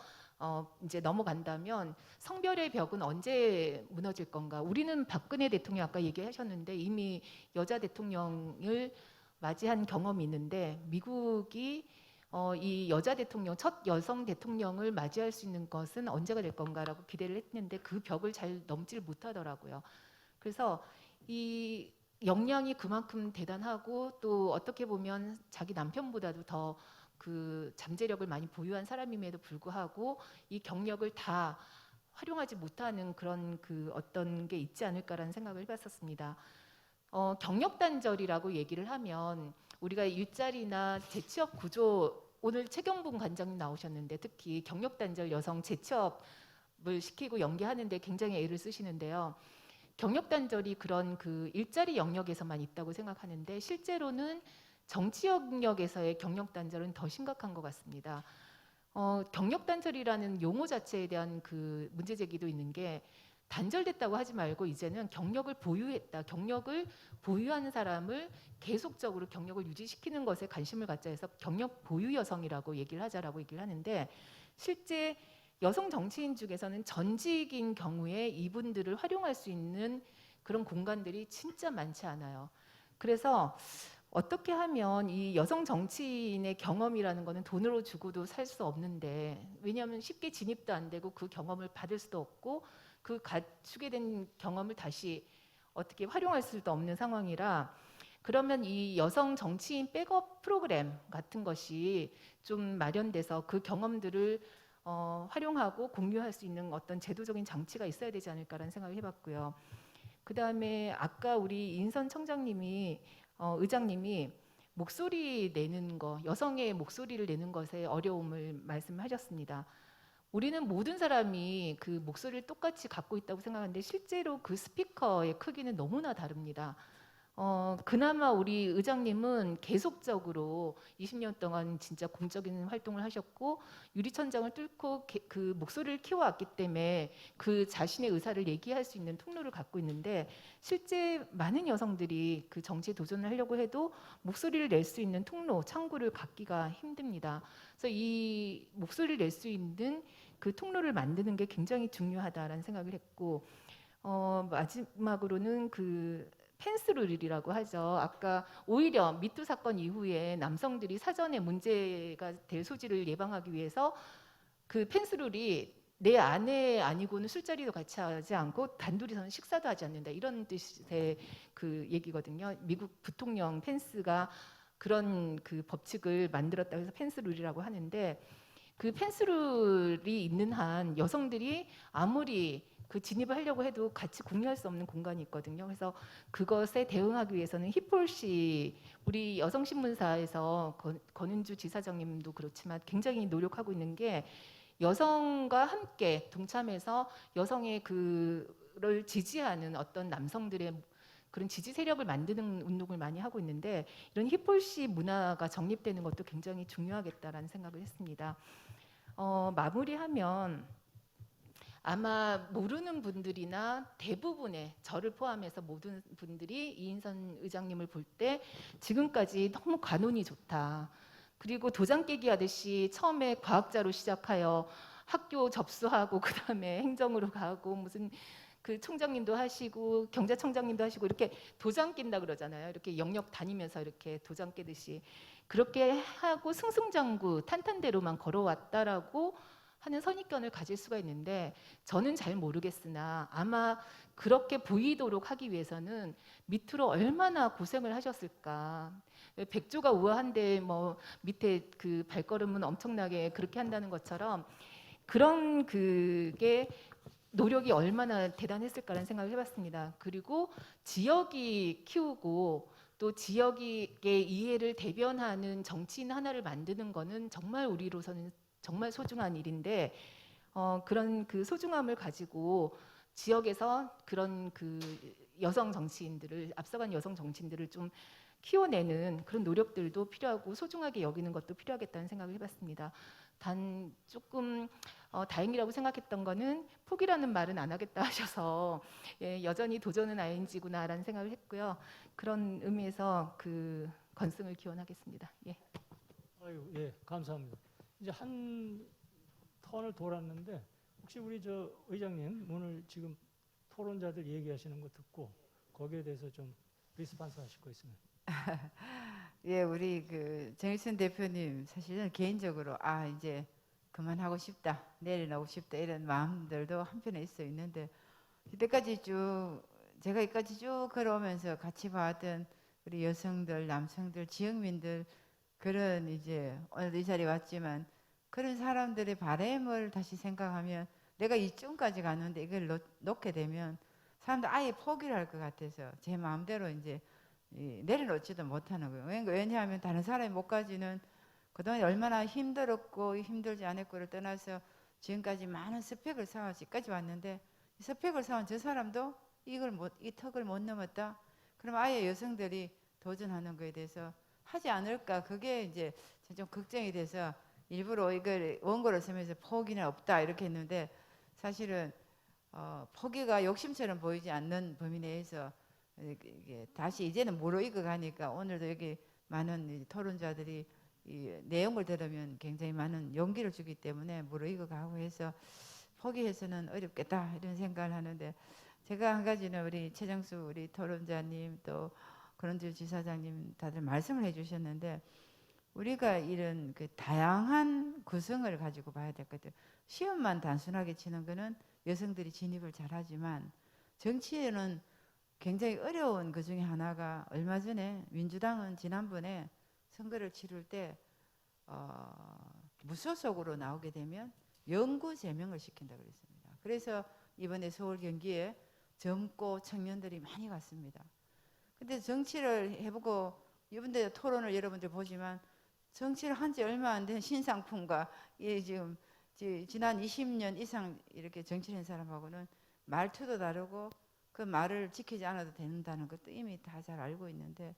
이제 넘어간다면 성별의 벽은 언제 무너질 건가? 우리는 박근혜 대통령 아까 얘기하셨는데 이미 여자 대통령을 맞이한 경험이 있는데 미국이 이 여자 대통령, 첫 여성 대통령을 맞이할 수 있는 것은 언제가 될 건가라고 기대를 했는데 그 벽을 잘 넘지를 못하더라고요. 그래서 이 역량이 그만큼 대단하고 또 어떻게 보면 자기 남편보다도 더 그 잠재력을 많이 보유한 사람임에도 불구하고 이 경력을 다 활용하지 못하는 그런 그 어떤 게 있지 않을까라는 생각을 해봤었습니다. 경력 단절이라고 얘기를 하면 우리가 일자리나 재취업 구조 오늘 최경봉 관장님 나오셨는데 특히 경력 단절 여성 재취업을 시키고 연계하는데 굉장히 애를 쓰시는데요. 경력 단절이 그런 그 일자리 영역에서만 있다고 생각하는데 실제로는 정치 영역에서의 경력 단절은 더 심각한 것 같습니다. 경력 단절이라는 용어 자체에 대한 그 문제 제기도 있는 게 단절됐다고 하지 말고 이제는 경력을 보유했다. 경력을 보유하는 사람을 계속적으로 경력을 유지시키는 것에 관심을 갖자 해서 경력 보유 여성이라고 얘기를 하자라고 얘기를 하는데 실제 여성 정치인 중에서는 전직인 경우에 이분들을 활용할 수 있는 그런 공간들이 진짜 많지 않아요. 그래서 어떻게 하면 이 여성 정치인의 경험이라는 거는 돈으로 주고도 살 수 없는데 왜냐하면 쉽게 진입도 안 되고 그 경험을 받을 수도 없고 그 갖추게 된 경험을 다시 어떻게 활용할 수도 없는 상황이라 그러면 이 여성 정치인 백업 프로그램 같은 것이 좀 마련돼서 그 경험들을 활용하고 공유할 수 있는 어떤 제도적인 장치가 있어야 되지 않을까라는 생각을 해봤고요. 그 다음에 아까 우리 인선 청장님이 의장님이 목소리 내는 거, 여성의 목소리를 내는 것에 어려움을 말씀하셨습니다. 우리는 모든 사람이 그 목소리를 똑같이 갖고 있다고 생각하는데 실제로 그 스피커의 크기는 너무나 다릅니다. 그나마 우리 의장님은 계속적으로 20년 동안 진짜 공적인 활동을 하셨고 유리천장을 뚫고 그 목소리를 키워왔기 때문에 그 자신의 의사를 얘기할 수 있는 통로를 갖고 있는데 실제 많은 여성들이 그 정치에 도전을 하려고 해도 목소리를 낼 수 있는 통로, 창구를 갖기가 힘듭니다. 그래서 이 목소리를 낼 수 있는 그 통로를 만드는 게 굉장히 중요하다라는 생각을 했고 마지막으로는 그 펜스룰이라고 하죠. 아까 오히려 미투 사건 이후에 남성들이 사전에 문제가 될 소지를 예방하기 위해서 그 펜스룰이 내 아내 아니고는 술자리도 같이 하지 않고 단둘이서는 식사도 하지 않는다 이런 뜻의 그 얘기거든요. 미국 부통령 펜스가 그런 그 법칙을 만들었다고 해서 펜스룰이라고 하는데 그 펜스룰이 있는 한 여성들이 아무리 그 진입을 하려고 해도 같이 공유할 수 없는 공간이 있거든요. 그래서 그것에 대응하기 위해서는 히폴시 우리 여성신문사에서 권은주 지사장님도 그렇지만 굉장히 노력하고 있는 게 여성과 함께 동참해서 여성의 그를 지지하는 어떤 남성들의 그런 지지 세력을 만드는 운동을 많이 하고 있는데 이런 히폴시 문화가 정립되는 것도 굉장히 중요하겠다라는 생각을 했습니다. 마무리하면 아마 모르는 분들이나 대부분의 저를 포함해서 모든 분들이 이인선 의장님을 볼 때 지금까지 너무 관운이 좋다. 그리고 도장 깨기 하듯이 처음에 과학자로 시작하여 학교 접수하고 그다음에 행정으로 가고 무슨 그 총장님도 하시고 경제청장님도 하시고 이렇게 도장 낀다 그러잖아요. 이렇게 영역 다니면서 이렇게 도장 깨듯이 그렇게 하고 승승장구 탄탄대로만 걸어왔다라고 하는 선입견을 가질 수가 있는데 저는 잘 모르겠으나 아마 그렇게 보이도록 하기 위해서는 밑으로 얼마나 고생을 하셨을까. 백조가 우아한데 뭐 밑에 그 발걸음은 엄청나게 그렇게 한다는 것처럼 그런 그게 노력이 얼마나 대단했을까라는 생각을 해봤습니다. 그리고 지역이 키우고 또 지역의 이해를 대변하는 정치인 하나를 만드는 거는 정말 우리로서는 정말 소중한 일인데 그런 그 소중함을 가지고 지역에서 그런 그 여성 정치인들을 앞서간 여성 정치인들을 좀 키워내는 그런 노력들도 필요하고 소중하게 여기는 것도 필요하겠다는 생각을 해봤습니다. 단 조금 다행이라고 생각했던 거는 포기라는 말은 안 하겠다 하셔서 예, 여전히 도전은 ING구나라는 생각을 했고요. 그런 의미에서 그 건승을 기원하겠습니다. 예. 아유, 예, 감사합니다. 이제 한 턴을 돌았는데 혹시 우리 저 의장님 오늘 지금 토론자들 얘기하시는 거 듣고 거기에 대해서 좀 리스폰스 하실 거 있으면. 예, 우리 그 정일선 대표님 사실은 개인적으로 이제 그만하고 싶다, 내려놓고 싶다 이런 마음들도 한편에 있어 있는데 이때까지 쭉 제가 여기까지 쭉 걸어오면서 같이 봤던 우리 여성들, 남성들, 지역민들 그런 이제 오늘도 이 자리에 왔지만 그런 사람들의 바람을 다시 생각하면 내가 이쯤까지 갔는데 이걸 놓게 되면 사람들 아예 포기를 할 것 같아서 제 마음대로 이제 내려놓지도 못하는 거예요. 왜냐하면 다른 사람이 못 가지는 그동안 얼마나 힘들었고 힘들지 않았고를 떠나서 지금까지 많은 스펙을 쌓아서 여기까지 왔는데 이 스펙을 쌓은 저 사람도 이 턱을 못 넘었다. 그럼 아예 여성들이 도전하는 거에 대해서 하지 않을까. 그게 이제 좀 걱정이 돼서 일부러 이걸 원고를 쓰면서 포기는 없다 이렇게 했는데 사실은 포기가 욕심처럼 보이지 않는 범위 내에서 이게 다시 이제는 무르익어 가니까 오늘도 여기 많은 토론자들이 이 내용을 들으면 굉장히 많은 용기를 주기 때문에 무르익어 가고 해서 포기해서는 어렵겠다 이런 생각을 하는데 제가 한 가지는 우리 최정수 우리 토론자님 또 권은주 지사장님 다들 말씀을 해주셨는데 우리가 이런 그 다양한 구성을 가지고 봐야 되거든. 시험만 단순하게 치는 거는 여성들이 진입을 잘하지만 정치에는 굉장히 어려운 그 중에 하나가 얼마 전에 민주당은 지난번에 선거를 치를 때 무소속으로 나오게 되면 영구 제명을 시킨다고 그랬습니다. 그래서 이번에 서울 경기에 젊고 청년들이 많이 갔습니다. 근데 정치를 해보고 이번에 토론을 여러분들 보지만 정치를 한 지 얼마 안 된 신상품과 지금 지난 20년 이상 이렇게 정치를 한 사람하고는 말투도 다르고 그 말을 지키지 않아도 된다는 것도 이미 다 잘 알고 있는데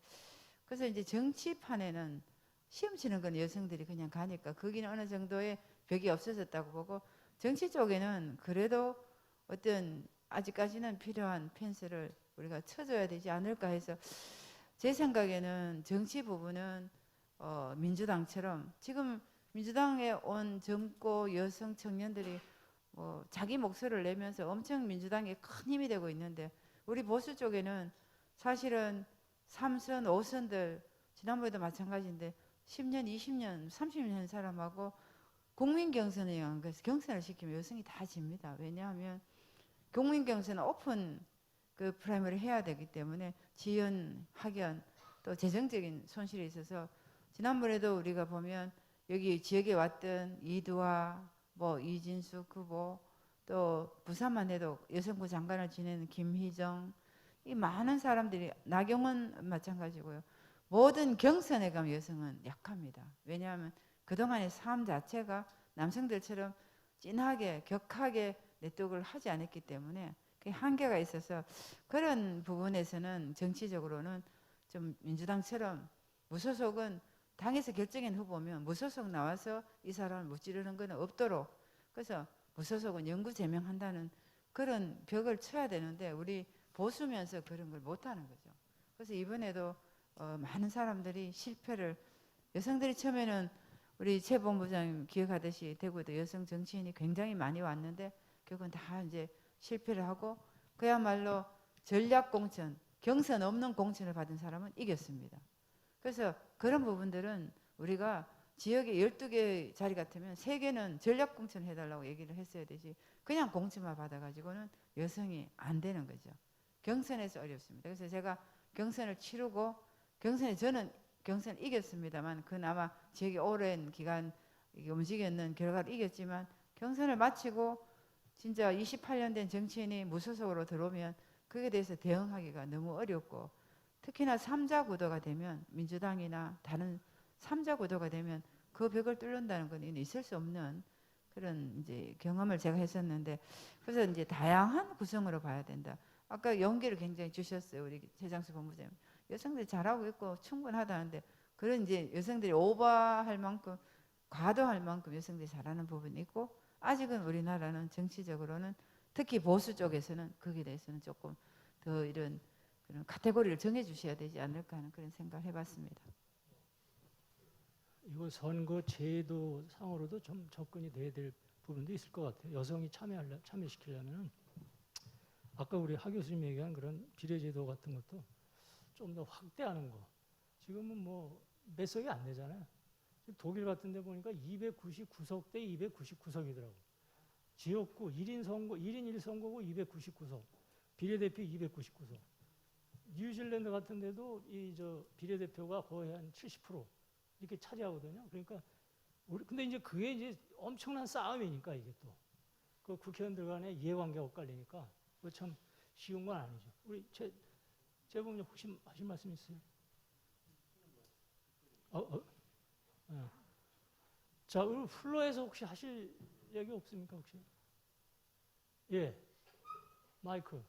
그래서 이제 정치판에는 시험 치는 건 여성들이 그냥 가니까 거기는 어느 정도의 벽이 없어졌다고 보고 정치 쪽에는 그래도 어떤 아직까지는 필요한 펜스를 우리가 쳐줘야 되지 않을까 해서 제 생각에는 정치 부분은 민주당처럼 지금 민주당에 온 젊고 여성 청년들이 자기 목소리를 내면서 엄청 민주당에 큰 힘이 되고 있는데 우리 보수 쪽에는 사실은 3선, 5선들 지난번에도 마찬가지인데 10년, 20년, 30년 한 사람하고 국민 경선이에요. 그래서 경선을 시키면 여성이 다 집니다. 왜냐하면 국민 경선은 오픈 그 프라이머리 해야 되기 때문에 지연, 학연 또 재정적인 손실이 있어서 지난번에도 우리가 보면 여기 지역에 왔던 이두화, 이진숙 후보 또 부산만 해도 여성부 장관을 지내는 김희정 이 많은 사람들이 나경원 마찬가지고요. 모든 경선에 가면 여성은 약합니다. 왜냐하면 그동안의 삶 자체가 남성들처럼 진하게 격하게 내떡을 하지 않았기 때문에 그 한계가 있어서 그런 부분에서는 정치적으로는 좀 민주당처럼 무소속은 당에서 결정한 후보면 무소속 나와서 이 사람을 무찌르는 건 없도록 그래서 무소속은 영구 제명한다는 그런 벽을 쳐야 되는데 우리 보수면서 그런 걸 못하는 거죠. 그래서 이번에도 많은 사람들이 실패를 여성들이 처음에는 우리 최 본부장님 기억하듯이 대구에도 여성 정치인이 굉장히 많이 왔는데 결국은 다 이제 실패를 하고 그야말로 전략 공천, 경선 없는 공천을 받은 사람은 이겼습니다. 그래서 그런 부분들은 우리가 지역에 12개 자리 같으면 3개는 전략 공천 해달라고 얘기를 했어야 되지 그냥 공천만 받아가지고는 여성이 안 되는 거죠. 경선에서 어렵습니다. 그래서 제가 경선을 치르고 저는 경선 이겼습니다만 그나마 지역이 오랜 기간 움직였는 결과를 이겼지만 경선을 마치고 진짜 28년 된 정치인이 무소속으로 들어오면 그에 대해서 대응하기가 너무 어렵고 특히나 3자 구도가 되면 민주당이나 다른 3자 구도가 되면 그 벽을 뚫는다는 건 있을 수 없는 그런 이제 경험을 제가 했었는데 그래서 이제 다양한 구성으로 봐야 된다. 아까 연기를 굉장히 주셨어요. 우리 최장수 본부장님. 여성들이 잘하고 있고 충분하다는데 그런 이제 여성들이 오버할 만큼 과도할 만큼 여성들이 잘하는 부분이 있고 아직은 우리나라는 정치적으로는 특히 보수 쪽에서는 거기에 대해서는 조금 더 이런 그런 카테고리를 정해 주셔야 되지 않을까 하는 그런 생각을 해봤습니다. 이거 선거 제도 상으로도 좀 접근이 돼야 될 부분도 있을 것 같아요. 여성이 참여시키려면 아까 우리 하 교수님 얘기한 그런 비례제도 같은 것도 좀 더 확대하는 거. 지금은 뭐 몇 석이 안 되잖아요. 독일 같은 데 보니까 299석 대 299석이더라고. 지역구 1인 선거, 1인 1선거구 299석. 비례대표 299석. 뉴질랜드 같은 데도 비례대표가 거의 한 70% 이렇게 차지하거든요. 그러니까 근데 이제 그게 이제 엄청난 싸움이니까 이게 또 그 국회의원들 간의 이해관계가 엇갈리니까 그거 참 쉬운 건 아니죠. 우리 재범님 혹시 하실 말씀 있어요? 자, 우리 플로에서 혹시 하실 얘기 없습니까 혹시? 예, 마이크.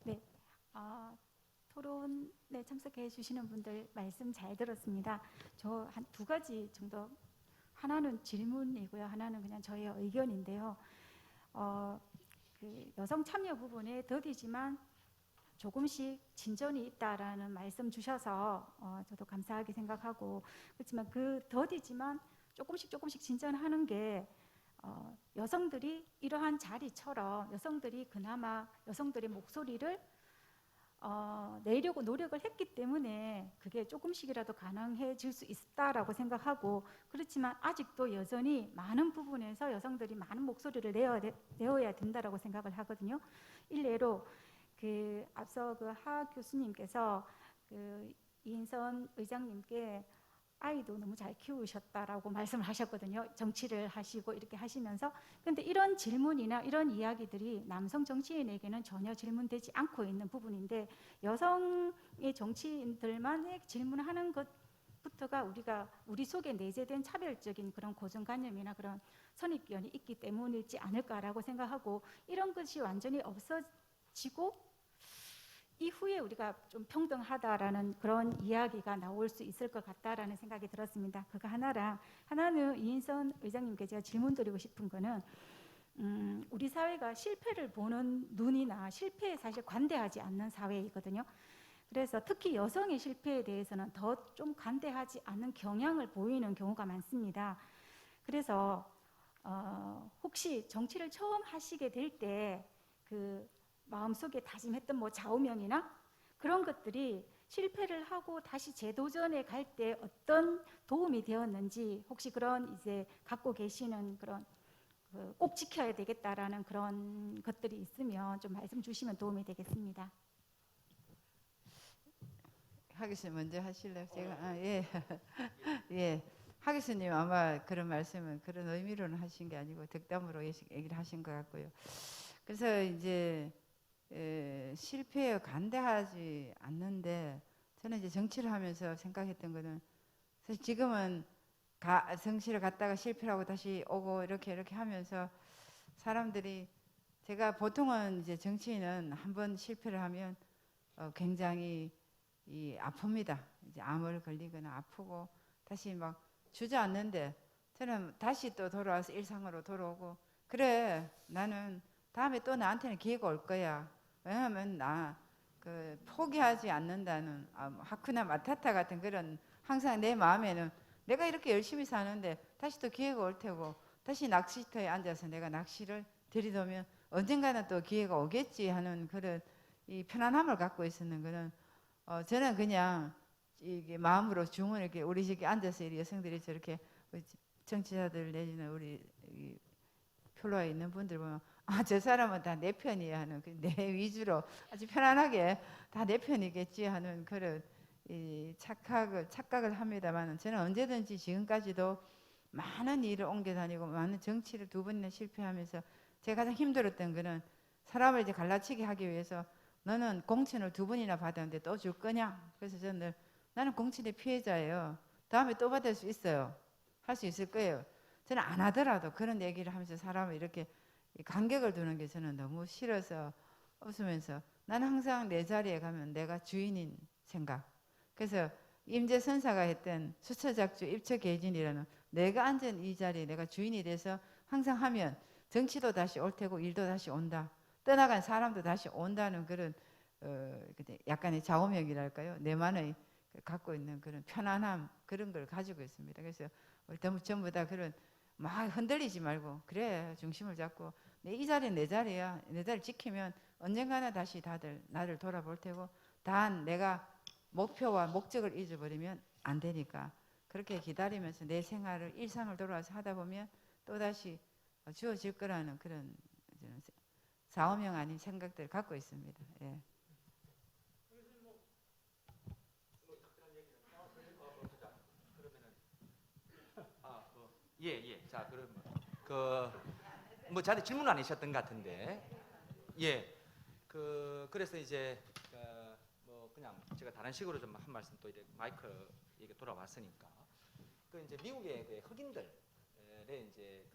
네, 토론에 참석해 주시는 분들 말씀 잘 들었습니다. 저 한 2가지 정도, 하나는 질문이고요, 하나는 그냥 저의 의견인데요. 그 여성 참여 부분에 더디지만 조금씩 진전이 있다라는 말씀 주셔서 저도 감사하게 생각하고, 그렇지만 그 더디지만 조금씩 진전하는 게 여성들이 이러한 자리처럼 여성들이 그나마 여성들의 목소리를 내려고 노력을 했기 때문에 그게 조금씩이라도 가능해질 수 있다라고 생각하고, 그렇지만 아직도 여전히 많은 부분에서 여성들이 많은 목소리를 내어야 된다라고 생각을 하거든요. 일례로 그 앞서 그 하 교수님께서 그 이인선 의장님께 아이도 너무 잘 키우셨다라고 말씀을 하셨거든요. 정치를 하시고 이렇게 하시면서. 근데 이런 질문이나 이런 이야기들이 남성 정치인에게는 전혀 질문되지 않고 있는 부분인데, 여성의 정치인들만의 질문하는 것부터가 우리 속에 내재된 차별적인 그런 고정관념이나 그런 선입견이 있기 때문이지 않을까라고 생각하고, 이런 것이 완전히 없어지고 이후에 우리가 좀 평등하다라는 그런 이야기가 나올 수 있을 것 같다라는 생각이 들었습니다. 그거 하나랑, 하나는 이인선 의장님께 제가 질문 드리고 싶은 거는 우리 사회가 실패를 보는 눈이나 실패에 사실 관대하지 않는 사회이거든요. 그래서 특히 여성의 실패에 대해서는 더 좀 관대하지 않는 경향을 보이는 경우가 많습니다. 그래서 혹시 정치를 처음 하시게 될 때 그 마음속에 다짐했던 뭐 좌우명이나 그런 것들이 실패를 하고 다시 재도전에 갈 때 어떤 도움이 되었는지, 혹시 그런 이제 갖고 계시는 그런 꼭 지켜야 되겠다라는 그런 것들이 있으면 좀 말씀 주시면 도움이 되겠습니다. 하 교수님 먼저 하실래요? 제가 예. 예. 하 교수님 아마 그런 말씀은 그런 의미로는 하신 게 아니고 덕담으로 얘기를 하신 것 같고요. 그래서 이제 실패에 관대하지 않는데, 저는 이제 정치를 하면서 생각했던 거는, 사실 지금은 정치를 갔다가 실패하고 다시 오고 이렇게 하면서 사람들이, 제가 보통은 이제 정치인은 한번 실패를 하면 굉장히 아픕니다. 이제 암을 걸리거나 아프고 다시 막 주저앉는데, 저는 다시 또 돌아와서 일상으로 돌아오고, 그래 나는 다음에 또 나한테는 기회가 올 거야. 왜냐하면 나 포기하지 않는다는 하쿠나 마타타 같은 그런, 항상 내 마음에는 내가 이렇게 열심히 사는데 다시 또 기회가 올 테고 다시 낚시터에 앉아서 내가 낚시를 들이도면 언젠가는 또 기회가 오겠지 하는 그런 이 편안함을 갖고 있었는 거는 저는 그냥 이게 마음으로 주문 이렇게 우리 집에 앉아서 이 여성들이 저렇게 정치자들 내지는 우리 이 플로어에 있는 분들 보면 저 사람은 다 내 편이야 하는 내 위주로 아주 편안하게 다 내 편이겠지 하는 그런 이 착각을 합니다만 저는 언제든지 지금까지도 많은 일을 옮겨 다니고 많은 정치를 2번이나 실패하면서 제가 가장 힘들었던 거는 사람을 이제 갈라치기 하기 위해서 너는 공천을 2번이나 받았는데 또 줄 거냐? 그래서 저는 나는 공천의 피해자예요. 다음에 또 받을 수 있어요. 할 수 있을 거예요. 저는 안 하더라도 그런 얘기를 하면서 사람을 이렇게 간격을 두는 게 저는 너무 싫어서 웃으면서 나는 항상 내 자리에 가면 내가 주인인 생각. 그래서 임재선사가 했던 수처작주 입처계진이라는 내가 앉은 이 자리에 내가 주인이 돼서 항상 하면 정치도 다시 올 테고 일도 다시 온다. 떠나간 사람도 다시 온다는 그런 약간의 좌우명이랄까요? 내만의 갖고 있는 그런 편안함 그런 걸 가지고 있습니다. 그래서 우리 전부 다 그런 막 흔들리지 말고 그래 중심을 잡고 이 자리는 내 자리야. 내 자리 지키면 언젠가는 다시 다들 나를 돌아볼 테고 단 내가 목표와 목적을 잊어버리면 안 되니까 그렇게 기다리면서 내 생활을 일상을 돌아와서 하다 보면 또다시 주어질 거라는 그런 좌우명 아닌 생각들을 갖고 있습니다. 예. 예. 자, 그럼 뭐 저한테 질문 아니셨던 것 같은데, 예. 그래서 이제 뭐 그냥 제가 다른 식으로 좀 한 말씀 또 이제 마이크 얘기 돌아왔으니까, 이제 미국의 그 흑인들의 이제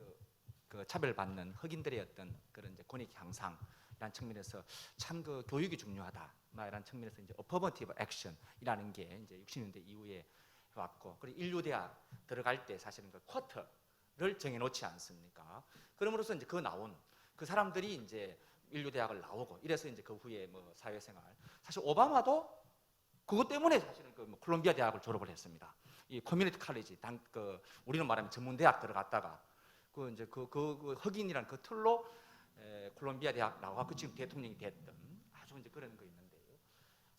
그 차별받는 흑인들의 어떤 그런 이제 권익 향상이라는 측면에서 참 그 교육이 중요하다. 이런 측면에서 이제 어퍼머티브 액션이라는 게 이제 60년대 이후에 왔고, 그리고 인류대학 들어갈 때 사실은 그 쿼터를 정해놓지 않습니까? 그럼으로써 이제 나온 그 사람들이 이제 인류대학을 나오고 이래서 이제 그 후에 뭐 사회생활, 사실 오바마도 그것 때문에 사실은 뭐 콜롬비아 대학을 졸업을 했습니다. 이 커뮤니티 칼리지 우리는 말하면 전문대학 들어갔다가 이제 그 흑인이라는 그 틀로 콜롬비아 대학 나와서 지금 대통령이 됐던 아주 이제 그런 거 있는데요.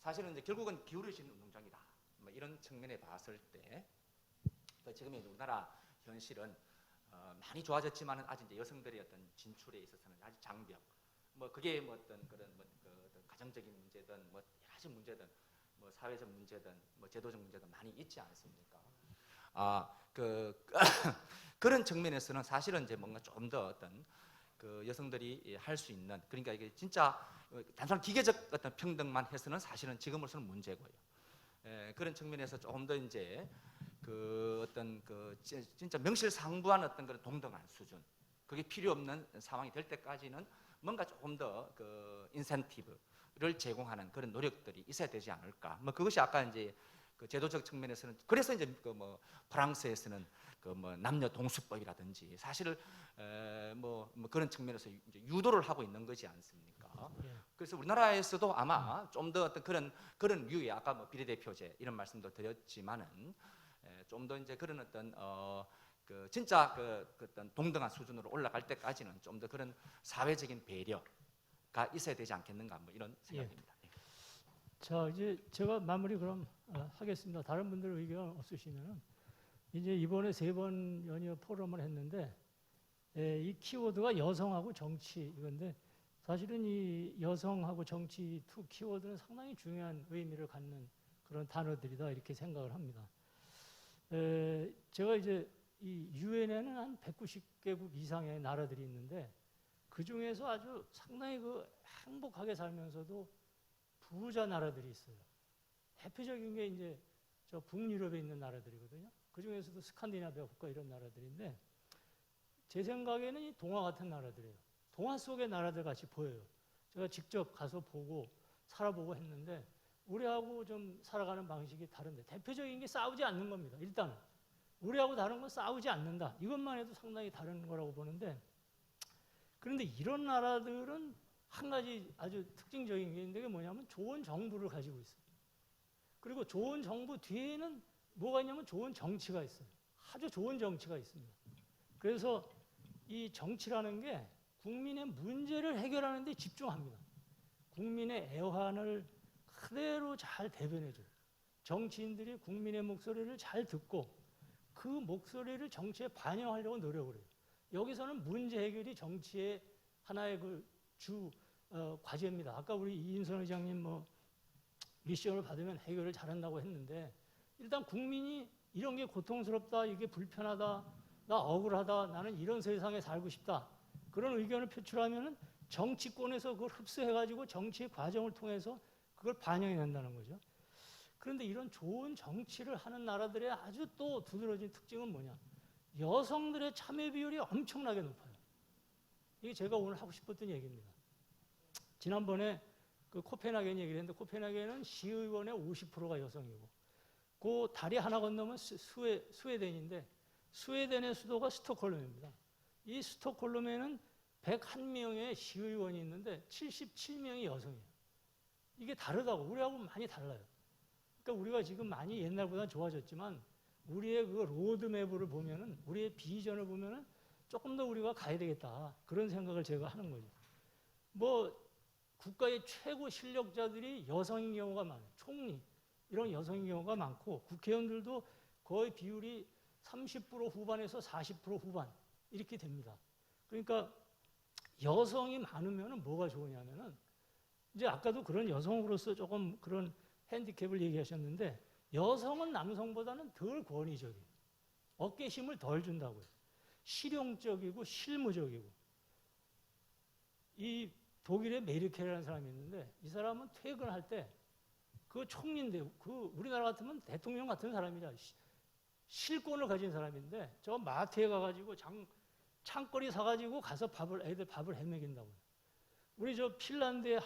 사실은 이제 결국은 기울어지는 운동장이다. 뭐 이런 측면에 봤을 때 지금 우리나라 현실은 많이 좋아졌지만은 아직 이제 여성들의 어떤 진출에 있어서는 아직 장벽. 뭐 그게 뭐 어떤 그런 어떤 가정적인 문제든 뭐 여러 가지 문제든 뭐 사회적 문제든 뭐 제도적 문제든 많이 있지 않습니까? 그런 측면에서는 사실은 이제 뭔가 좀 더 어떤 그 여성들이 할 수 있는, 그러니까 이게 진짜 단순한 기계적 어떤 평등만 해서는 사실은 지금으로서는 문제고요. 그런 측면에서 조금 더 이제 그 어떤 그 진짜 명실상부한 어떤 그런 동등한 수준, 그게 필요 없는 상황이 될 때까지는 뭔가 조금 더 그 인센티브를 제공하는 그런 노력들이 있어야 되지 않을까. 뭐 그것이 아까 이제 그 제도적 측면에서는 그래서 이제 그 뭐 프랑스에서는 그 뭐 남녀 동수법이라든지 사실 뭐 그런 측면에서 이제 유도를 하고 있는 거지 않습니까? 그래서 우리나라에서도 아마 좀 더 어떤 그런 류의 아까 뭐 비례대표제 이런 말씀도 드렸지만은 좀 더 이제 그런 어떤 그 진짜 그 어떤 동등한 수준으로 올라갈 때까지는 좀 더 그런 사회적인 배려가 있어야 되지 않겠는가 뭐 이런 생각입니다. 자, 이제 제가 마무리 그럼 하겠습니다. 다른 분들 의견 없으시면은 이제 이번에 3번 연이어 포럼을 했는데 이 키워드가 여성하고 정치 이건데 사실은 이 여성하고 정치 두 키워드는 상당히 중요한 의미를 갖는 그런 단어들이다 이렇게 생각을 합니다. 제가 이제 이 유엔에는 한 190개국 이상의 나라들이 있는데 그 중에서 아주 상당히 그 행복하게 살면서도 부자 나라들이 있어요. 대표적인 게 이제 저 북유럽에 있는 나라들이거든요. 그 중에서도 스칸디나비아 국가 이런 나라들인데 제 생각에는 이 동화 같은 나라들이에요. 동화 속의 나라들 같이 보여요. 제가 직접 가서 보고 살아보고 했는데 우리하고 좀 살아가는 방식이 다른데 대표적인 게 싸우지 않는 겁니다. 일단은 우리하고 다른 건 싸우지 않는다. 이것만 해도 상당히 다른 거라고 보는데 그런데 이런 나라들은 한 가지 아주 특징적인 게 있는데 그게 뭐냐면 좋은 정부를 가지고 있어요. 그리고 좋은 정부 뒤에는 뭐가 있냐면 좋은 정치가 있어요. 아주 좋은 정치가 있습니다. 그래서 이 정치라는 게 국민의 문제를 해결하는 데 집중합니다. 국민의 애환을 그대로 잘 대변해줘요. 정치인들이 국민의 목소리를 잘 듣고 그 목소리를 정치에 반영하려고 노력을 해요. 여기서는 문제 해결이 정치의 하나의 주 과제입니다. 아까 우리 이인선 의장님 미션을 받으면 해결을 잘한다고 했는데 일단 국민이 이런 게 고통스럽다, 이게 불편하다, 나 억울하다, 나는 이런 세상에 살고 싶다 그런 의견을 표출하면은 정치권에서 그걸 흡수해가지고 정치의 과정을 통해서 그걸 반영해낸다는 거죠. 그런데 이런 좋은 정치를 하는 나라들의 아주 또 두드러진 특징은 뭐냐? 여성들의 참여 비율이 엄청나게 높아요. 이게 제가 오늘 하고 싶었던 얘기입니다. 지난번에 그 코펜하겐 얘기를 했는데 코펜하겐은 시의원의 50%가 여성이고 그 다리 하나 건너면 스웨덴인데 스웨덴의 수도가 스톡홀름입니다. 이 스톡홀름에는 101명의 시의원이 있는데 77명이 여성이에요. 이게 다르다고, 우리하고 많이 달라요. 그러니까 우리가 지금 많이 옛날보다 좋아졌지만 우리의 그 로드맵을 보면은, 우리의 비전을 보면은 조금 더 우리가 가야 되겠다 그런 생각을 제가 하는 거죠. 국가의 최고 실력자들이 여성인 경우가 많아요. 총리 이런 여성인 경우가 많고 국회의원들도 거의 비율이 30% 후반에서 40% 후반 이렇게 됩니다. 그러니까 여성이 많으면 뭐가 좋으냐면은 이제 아까도 그런 여성으로서 조금 그런 핸디캡을 얘기하셨는데 여성은 남성보다는 덜 권위적이에요. 어깨 힘을 덜 준다고요. 실용적이고 실무적이고. 이 독일의 메르켈이라는 사람이 있는데 이 사람은 퇴근할 때 그 총리인데 그 우리나라 같으면 대통령 같은 사람이라 실권을 가진 사람인데 저 마트에 가가지고 창거리 사가지고 가서 애들 밥을 해먹인다고요. 우리 저 핀란드의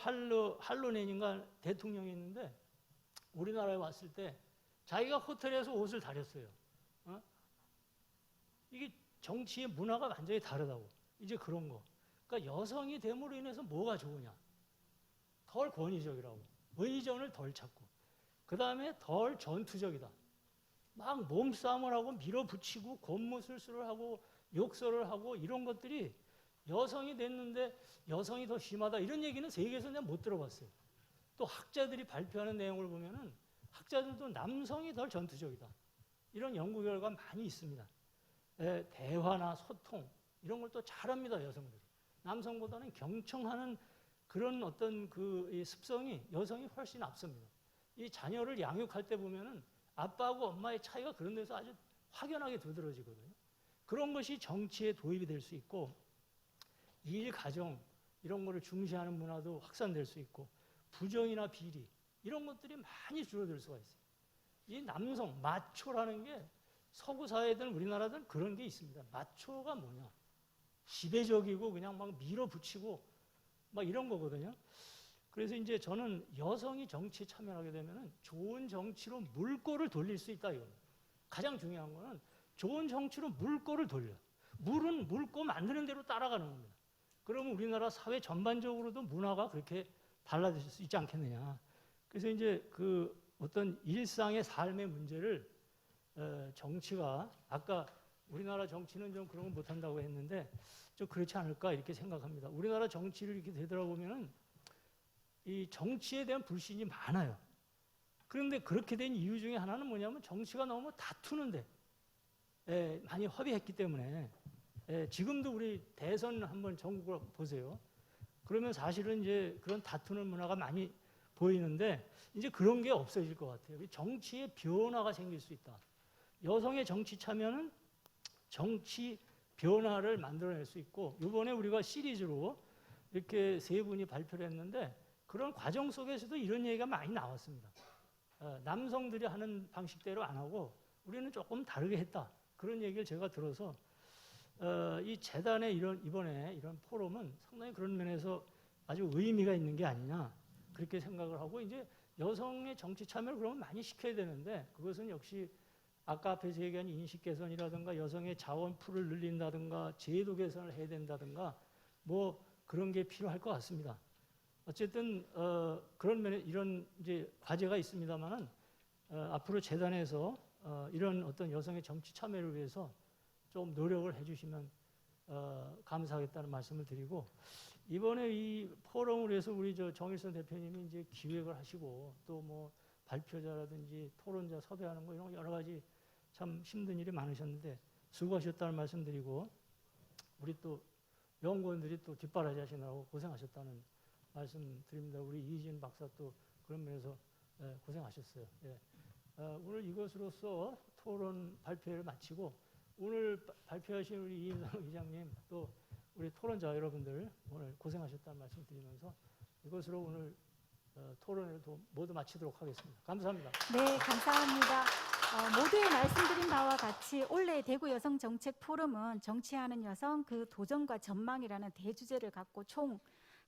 할로넨인가 대통령이 있는데 우리나라에 왔을 때 자기가 호텔에서 옷을 다렸어요. 이게 정치의 문화가 완전히 다르다고. 이제 그런 거. 그러니까 여성이 됨으로 인해서 뭐가 좋으냐? 덜 권위적이라고. 의전을 덜 찾고. 그 다음에 덜 전투적이다. 막 몸싸움을 하고 밀어붙이고 곤무술수를 하고 욕설을 하고 이런 것들이 여성이 됐는데 여성이 더 심하다 이런 얘기는 세계에서 내가 못 들어봤어요. 또 학자들이 발표하는 내용을 보면은 학자들도 남성이 덜 전투적이다. 이런 연구 결과가 많이 있습니다. 대화나 소통 이런 걸 또 잘합니다, 여성들이. 남성보다는 경청하는 그런 어떤 이 습성이 여성이 훨씬 앞섭니다. 이 자녀를 양육할 때 보면은 아빠하고 엄마의 차이가 그런 데서 아주 확연하게 두드러지거든요. 그런 것이 정치에 도입이 될 수 있고 일, 가정 이런 거를 중시하는 문화도 확산될 수 있고 부정이나 비리 이런 것들이 많이 줄어들 수가 있어요. 이 남성, 마초라는 게 서구 사회든 우리나라든 그런 게 있습니다. 마초가 뭐냐? 지배적이고 그냥 막 밀어붙이고 막 이런 거거든요. 그래서 이제 저는 여성이 정치에 참여하게 되면은 좋은 정치로 물꼬를 돌릴 수 있다 이겁니다. 가장 중요한 거는 좋은 정치로 물꼬를 돌려. 물은 물꼬 만드는 대로 따라가는 겁니다. 그러면 우리나라 사회 전반적으로도 문화가 그렇게 달라질 수 있지 않겠느냐. 그래서 이제 그 어떤 일상의 삶의 문제를 정치가 아까 우리나라 정치는 좀 그런 거 못한다고 했는데 좀 그렇지 않을까 이렇게 생각합니다. 우리나라 정치를 이렇게 되돌아보면은 이 정치에 대한 불신이 많아요. 그런데 그렇게 된 이유 중에 하나는 뭐냐면 정치가 너무 다투는데 많이 허비했기 때문에 지금도 우리 대선 한번 전국을 보세요. 그러면 사실은 이제 그런 다투는 문화가 많이 보이는데 이제 그런 게 없어질 것 같아요. 정치의 변화가 생길 수 있다. 여성의 정치 참여는 정치 변화를 만들어낼 수 있고 이번에 우리가 시리즈로 이렇게 세 분이 발표를 했는데 그런 과정 속에서도 이런 얘기가 많이 나왔습니다. 남성들이 하는 방식대로 안 하고 우리는 조금 다르게 했다. 그런 얘기를 제가 들어서 이 재단의 이번에 이런 포럼은 상당히 그런 면에서 아주 의미가 있는 게 아니냐 그렇게 생각을 하고 이제 여성의 정치 참여를 그러면 많이 시켜야 되는데 그것은 역시 아까 앞에서 얘기한 인식 개선이라든가 여성의 자원 풀을 늘린다든가 제도 개선을 해야 된다든가 뭐 그런 게 필요할 것 같습니다. 어쨌든 그런 면에 이런 이제 과제가 있습니다만은 앞으로 재단에서 이런 어떤 여성의 정치 참여를 위해서 좀 노력을 해주시면 감사하겠다는 말씀을 드리고, 이번에 이 포럼을 위해서 우리 정일선 대표님이 이제 기획을 하시고 또 뭐 발표자라든지 토론자 섭외하는 거 이런 여러 가지 참 힘든 일이 많으셨는데 수고하셨다는 말씀드리고, 우리 또 연구원들이 또 뒷바라지 하시느라고 고생하셨다는 말씀 드립니다. 우리 이진 박사 또 그런 면에서 고생하셨어요. 예. 오늘 이것으로써 토론 발표를 마치고, 오늘 발표하신 우리 이인성 의장님 또 우리 토론자 여러분들 오늘 고생하셨다는 말씀 드리면서 이것으로 오늘 토론을 모두 마치도록 하겠습니다. 감사합니다. 네, 감사합니다. 모두에 말씀드린 바와 같이 올해 대구 여성 정책 포럼은 정치하는 여성 그 도전과 전망이라는 대주제를 갖고 총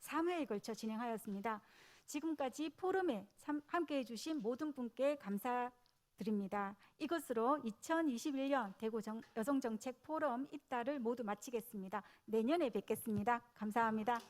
3회에 걸쳐 진행하였습니다. 지금까지 포럼에 함께해 주신 모든 분께 감사드립니다. 이것으로 2021년 대구 여성 정책 포럼 입다를 모두 마치겠습니다. 내년에 뵙겠습니다. 감사합니다.